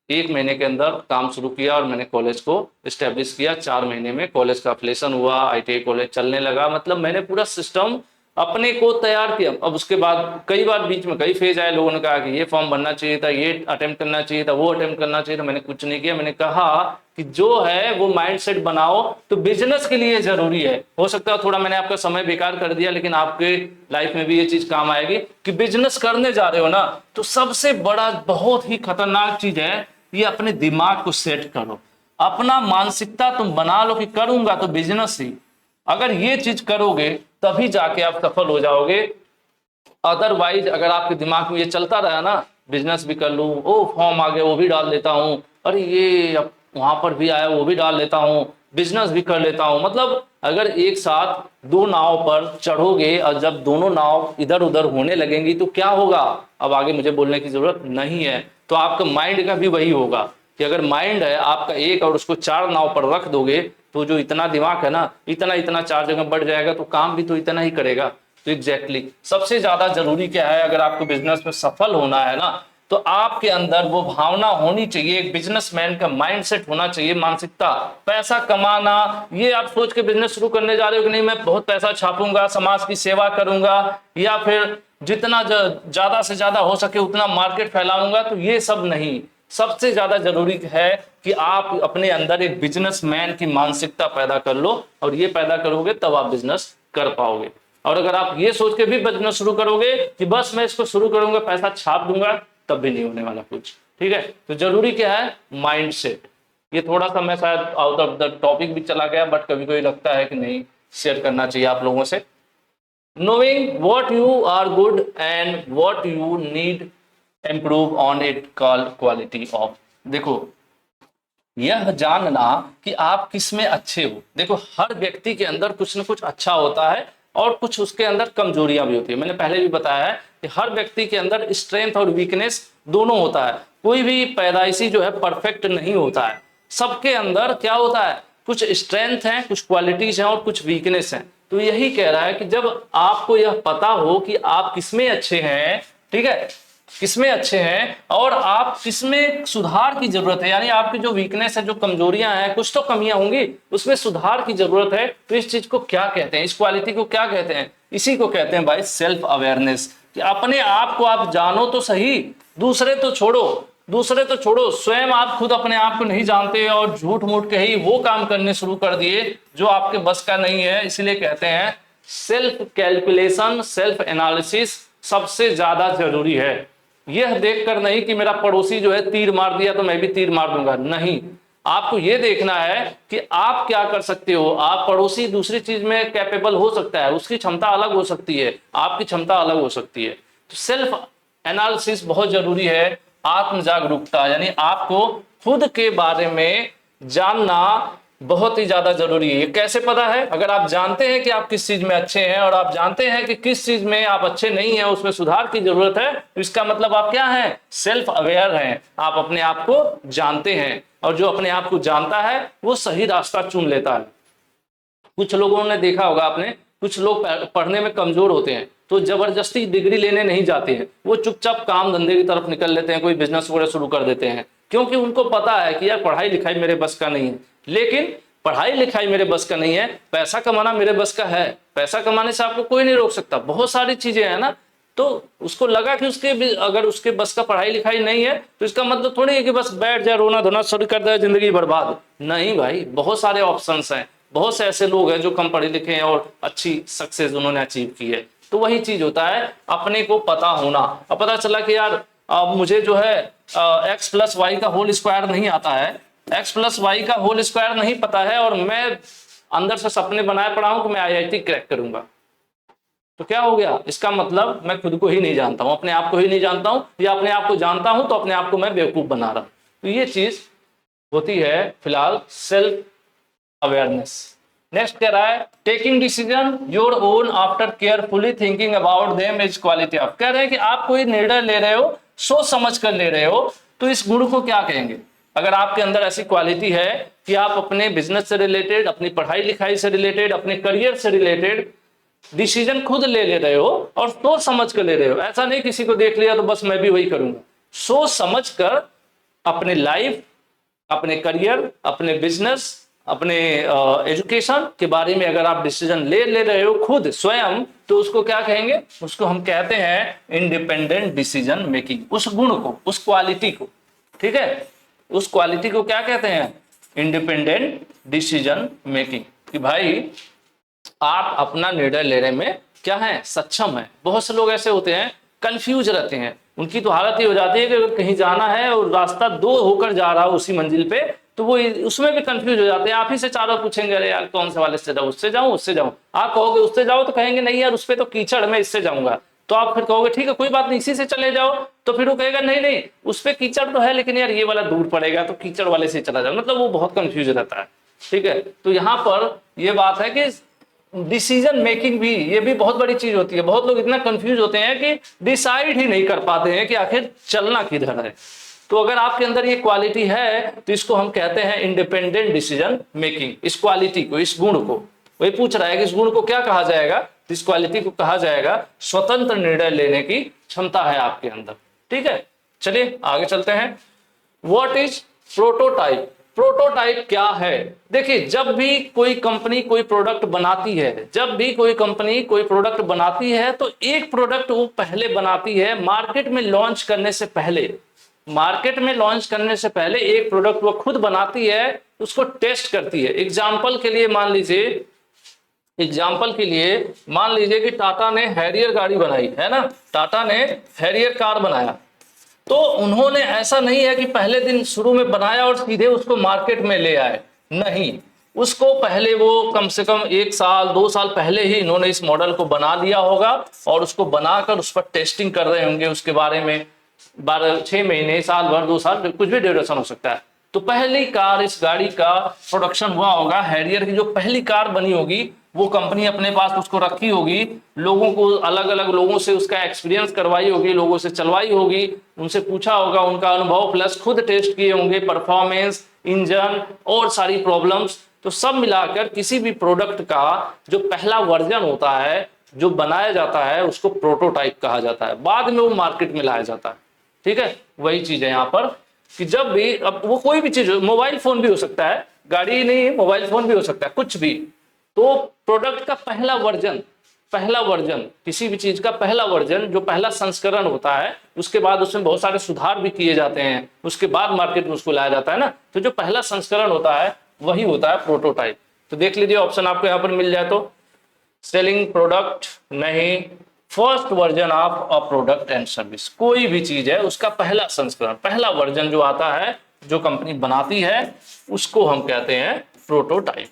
A: 1 महीने के अंदर काम शुरू किया और मैंने कॉलेज को इस्टेब्लिश किया। 4 महीने में कॉलेज का एफिलिएशन हुआ, ITI कॉलेज चलने लगा। मतलब मैंने पूरा सिस्टम अपने को तैयार किया। अब उसके बाद कई बार बीच में कई फेज आए, लोगों ने कहा कि ये फॉर्म भरना चाहिए था, ये अटेम्प्ट करना चाहिए था, वो अटेम्प्ट करना चाहिए था। मैंने कुछ नहीं किया। मैंने कहा कि जो है वो माइंडसेट बनाओ, तो बिजनेस के लिए जरूरी है। हो सकता है थोड़ा मैंने आपका समय बेकार कर दिया, लेकिन आपके लाइफ में भी ये चीज काम आएगी कि बिजनेस करने जा रहे हो ना, तो सबसे बड़ा बहुत ही खतरनाक चीज है, ये अपने दिमाग को सेट करो, अपना मानसिकता तुम बना लो कि करूंगा तो बिजनेस ही। अगर ये चीज करोगे तभी जाके आप सफल हो जाओगे। अदरवाइज अगर आपके दिमाग में ये चलता रहा ना, बिजनेस भी कर लूं, ओ फॉर्म आ गया वो भी डाल लेता हूं, अरे ये अब वहां पर भी आया वो भी डाल लेता हूं, बिजनेस भी कर लेता हूं, मतलब अगर एक साथ 2 नाव पर चढ़ोगे और जब दोनों नाव इधर उधर होने लगेंगी तो क्या होगा, अब आगे मुझे बोलने की जरूरत नहीं है। तो आपका माइंड का भी वही होगा कि अगर माइंड है आपका एक और उसको 4 नाव पर रख दोगे, तो जो इतना दिमाग है ना, इतना इतना 4 जगह बढ़ जाएगा, तो काम भी तो इतना ही करेगा। तो एग्जैक्टली सबसे ज्यादा जरूरी क्या है, अगर आपको बिजनेस में सफल होना है ना, तो आपके अंदर वो भावना होनी चाहिए, एक बिजनेसमैन का माइंडसेट होना चाहिए, मानसिकता। पैसा कमाना, ये आप सोच के बिजनेस शुरू करने जा रहे हो कि नहीं मैं बहुत पैसा छापूंगा, समाज की सेवा करूंगा, या फिर जितना ज्यादा से ज्यादा हो सके उतना मार्केट फैलाऊंगा, तो ये सब नहीं। सबसे ज्यादा जरूरी है कि आप अपने अंदर एक बिजनेसमैन की मानसिकता पैदा कर लो, और ये पैदा करोगे तब आप बिजनेस कर पाओगे। और अगर आप ये सोच के भी बिजनेस शुरू करोगे कि बस मैं इसको शुरू करूंगा पैसा छाप दूंगा, तब भी नहीं होने वाला कुछ। ठीक है, तो जरूरी क्या है, माइंडसेट। ये थोड़ा सा मैं शायद आउट ऑफ द टॉपिक भी चला गया, बट कभी कभी लगता है कि नहीं शेयर करना चाहिए आप लोगों से। Knowing what you are good and what you need improve on it called quality of. देखो, यह जानना कि आप किस में अच्छे हो। देखो, हर व्यक्ति के अंदर कुछ ना कुछ अच्छा होता है, और कुछ उसके अंदर कमजोरियां भी होती है। मैंने पहले भी बताया है कि हर व्यक्ति के अंदर स्ट्रेंथ और वीकनेस दोनों होता है, कोई भी पैदाइशी जो है परफेक्ट नहीं होता है। सबके अंदर क्या होता है, कुछ स्ट्रेंथ है, कुछ क्वालिटीज हैं और कुछ वीकनेस हैं। तो यही कह रहा है कि जब आपको यह पता हो कि आप किसमें अच्छे हैं, ठीक है, किसमें अच्छे हैं और आप किसमें सुधार की जरूरत है, यानी आपकी जो वीकनेस है, जो कमजोरियां हैं, कुछ तो कमियां होंगी, उसमें सुधार की जरूरत है, तो इस चीज को क्या कहते हैं, इस क्वालिटी को क्या कहते हैं? इसी को कहते हैं भाई सेल्फ अवेयरनेस, कि अपने आप को आप जानो तो सही, दूसरे तो छोड़ो, स्वयं आप खुद अपने आप को नहीं जानते और झूठ मूठ के ही वो काम करने शुरू कर दिए जो आपके बस का नहीं है। इसलिए कहते हैं सेल्फ कैलकुलेशन, सेल्फ एनालिसिस सबसे ज्यादा जरूरी है। यह देखकर नहीं कि मेरा पड़ोसी जो है तीर मार दिया तो मैं भी तीर मार दूंगा, नहीं, आपको यह देखना है कि आप क्या कर सकते हो। आप पड़ोसी दूसरी चीज में कैपेबल हो सकता है, उसकी क्षमता अलग हो सकती है, आपकी क्षमता अलग हो सकती है। तो सेल्फ एनालिसिस बहुत जरूरी है। आत्म जागरूकता यानी आपको खुद के बारे में जानना बहुत ही ज्यादा जरूरी है। ये कैसे पता है? अगर आप जानते हैं कि आप किस चीज में अच्छे हैं और आप जानते हैं कि किस चीज में आप अच्छे नहीं हैं, उसमें सुधार की जरूरत है, तो इसका मतलब आप क्या हैं? सेल्फ अवेयर हैं, आप अपने आप को जानते हैं। और जो अपने आप को जानता है वो सही रास्ता चुन लेता है। कुछ लोगों ने देखा होगा आपने, कुछ लोग पढ़ने में कमजोर होते हैं तो जबरदस्ती डिग्री लेने नहीं जाते हैं, वो चुपचाप काम धंधे की तरफ निकल लेते हैं, कोई बिजनेस वगैरह शुरू कर देते हैं, क्योंकि उनको पता है कि यार पढ़ाई लिखाई मेरे बस का नहीं है। लेकिन पढ़ाई लिखाई मेरे बस का नहीं है, पैसा कमाना मेरे बस का है, पैसा कमाने से आपको कोई नहीं रोक सकता, बहुत सारी चीजें हैं ना। तो उसको लगा कि अगर उसके बस का पढ़ाई लिखाई नहीं है तो इसका मतलब थोड़ी है कि बस बैठ जाए, रोना धोना शुरू कर दे, जिंदगी बर्बाद। नहीं भाई, बहुत सारे ऑप्शंस हैं, बहुत से ऐसे लोग हैं जो कम पढ़े लिखे हैं और अच्छी सक्सेस उन्होंने अचीव की है। तो वही चीज होता है अपने को पता होना। अब पता चला कि यार मुझे जो है x प्लस वाई का होल स्क्वायर नहीं आता है, x प्लस वाई का होल स्क्वायर नहीं पता है, और मैं अंदर से सपने बनाए पड़ा हूं कि मैं IIT क्रैक करूंगा, तो क्या हो गया? इसका मतलब मैं खुद को ही नहीं जानता हूं, अपने आप को ही नहीं जानता हूं, या अपने आप को जानता हूं तो अपने आप को मैं बेवकूफ बना रहा हूं। तो ये चीज होती है फिलहाल सेल्फ अवेयरनेस। नेक्स्ट कह रहा है taking decision your own after carefully thinking about them is quality of. कह रहे हैं कि आप कोई निर्णय ले रहे हो, सोच समझ कर ले रहे हो, तो इस गुण को क्या कहेंगे? अगर आपके अंदर ऐसी क्वालिटी है कि आप अपने बिजनेस से रिलेटेड, अपनी पढ़ाई लिखाई से रिलेटेड, अपने करियर से रिलेटेड डिसीजन खुद ले रहे हो और सोच समझ कर ले रहे हो, ऐसा नहीं किसी को देख लिया तो बस मैं भी वही करूंगा, सोच समझ कर अपने लाइफ, अपने करियर, अपने बिजनेस, अपने एजुकेशन के बारे में अगर आप डिसीजन ले रहे हो खुद स्वयं, तो उसको क्या कहेंगे? उसको हम कहते हैं इंडिपेंडेंट डिसीजन मेकिंग। उस गुण को, उस क्वालिटी को, ठीक है, उस क्वालिटी को क्या कहते हैं? Independent decision making. कि भाई आप अपना निर्णय लेने में क्या है? सक्षम है। बहुत से लोग ऐसे होते हैं कंफ्यूज रहते हैं, उनकी तो हालत ही हो जाती है कि अगर कहीं जाना है और रास्ता दो होकर जा रहा है उसी मंजिल पे, तो वो उसमें भी कंफ्यूज हो जाते हैं। आप ही से चारों पूछेंगे अरे यार कौन से वाले से जाऊं, उससे जाऊं उससे जाऊं, आप कहोगे उससे जाओ तो कहेंगे नहीं यार उस पे तो कीचड़, मैं इससे जाऊंगा। तो आप फिर कहोगे ठीक है कोई बात नहीं इसी से चले जाओ, तो फिर वो कहेगा नहीं नहीं उस पे कीचड़ तो है लेकिन यार ये वाला दूर पड़ेगा तो कीचड़ वाले से चला जाओ। मतलब वो बहुत कंफ्यूज रहता है, ठीक है। तो यहाँ पर ये बात है कि डिसीजन मेकिंग भी, ये भी बहुत बड़ी चीज होती है। बहुत लोग इतना कंफ्यूज होते हैं कि डिसाइड ही नहीं कर पाते हैं कि आखिर चलना किधर है। तो अगर आपके अंदर ये क्वालिटी है तो इसको हम कहते हैं इंडिपेंडेंट डिसीजन मेकिंग। इस क्वालिटी को, इस गुण को, वही पूछ रहा है कि इस गुण को क्या कहा जाएगा? इस क्वालिटी को कहा जाएगा स्वतंत्र निर्णय लेने की क्षमता है आपके अंदर, ठीक है। चलिए आगे चलते हैं। What is prototype? प्रोटोटाइप क्या है? देखिए जब भी कोई कंपनी कोई प्रोडक्ट बनाती है, जब भी कोई कंपनी कोई प्रोडक्ट बनाती है तो एक प्रोडक्ट वो पहले बनाती है मार्केट में लॉन्च करने से पहले। मार्केट में लॉन्च करने से पहले एक प्रोडक्ट वो खुद बनाती है, उसको टेस्ट करती है। एग्जाम्पल के लिए मान लीजिए कि टाटा ने हैरियर गाड़ी बनाई है ना, टाटा ने हैरियर कार बनाया, तो उन्होंने ऐसा नहीं है कि पहले दिन शुरू में बनाया और सीधे उसको मार्केट में ले आए, नहीं, उसको पहले वो कम से कम 1 साल 2 साल पहले ही इन्होंने इस मॉडल को बना दिया होगा और उसको बनाकर उस पर टेस्टिंग कर रहे होंगे, उसके बारे में 6 महीने, साल भर, 2 साल, कुछ भी ड्यूरेशन हो सकता है। तो पहली कार, इस गाड़ी का प्रोडक्शन हुआ होगा, हैरियर की जो पहली कार बनी होगी वो कंपनी अपने पास उसको रखी होगी, लोगों को अलग अलग लोगों से उसका एक्सपीरियंस करवाई होगी, लोगों से चलवाई होगी, उनसे पूछा होगा, उनका अनुभव प्लस खुद टेस्ट किए होंगे, परफॉर्मेंस, इंजन और सारी प्रॉब्लम्स, तो सब मिलाकर किसी भी प्रोडक्ट का जो पहला वर्जन होता है जो बनाया जाता है उसको प्रोटोटाइप कहा जाता है, बाद में वो मार्केट में लाया जाता है। ठीक है, वही चीज है यहाँ पर कि जब भी, अब वो कोई भी चीज, मोबाइल फोन भी हो सकता है, गाड़ी नहीं, मोबाइल फोन भी हो सकता है, कुछ भी, तो प्रोडक्ट का पहला वर्जन किसी भी चीज का पहला वर्जन जो पहला संस्करण होता है, उसके बाद उसमें बहुत सारे सुधार भी किए जाते हैं, उसके बाद मार्केट में उसको लाया जाता है ना, तो जो पहला संस्करण होता है वही होता है प्रोटोटाइप। तो देख लीजिए ऑप्शन आपको यहाँ पर मिल जाए तो सेलिंग प्रोडक्ट नहीं, first version of a product and service, कोई भी चीज है उसका पहला संस्करण, पहला वर्जन जो आता है जो कंपनी बनाती है उसको हम कहते हैं प्रोटोटाइप।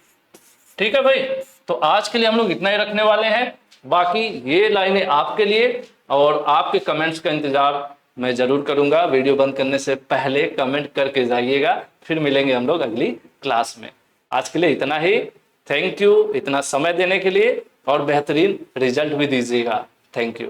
A: ठीक है भाई, तो आज के लिए हम लोग इतना ही रखने वाले हैं, बाकी ये लाइनें आपके लिए और आपके कमेंट्स का इंतजार मैं जरूर करूंगा। वीडियो बंद करने से पहले कमेंट करके जाइएगा, फिर मिलेंगे हम लोग अगली क्लास में। आज के लिए इतना ही, थैंक यू इतना समय देने के लिए और बेहतरीन रिजल्ट भी दीजिएगा। Thank you.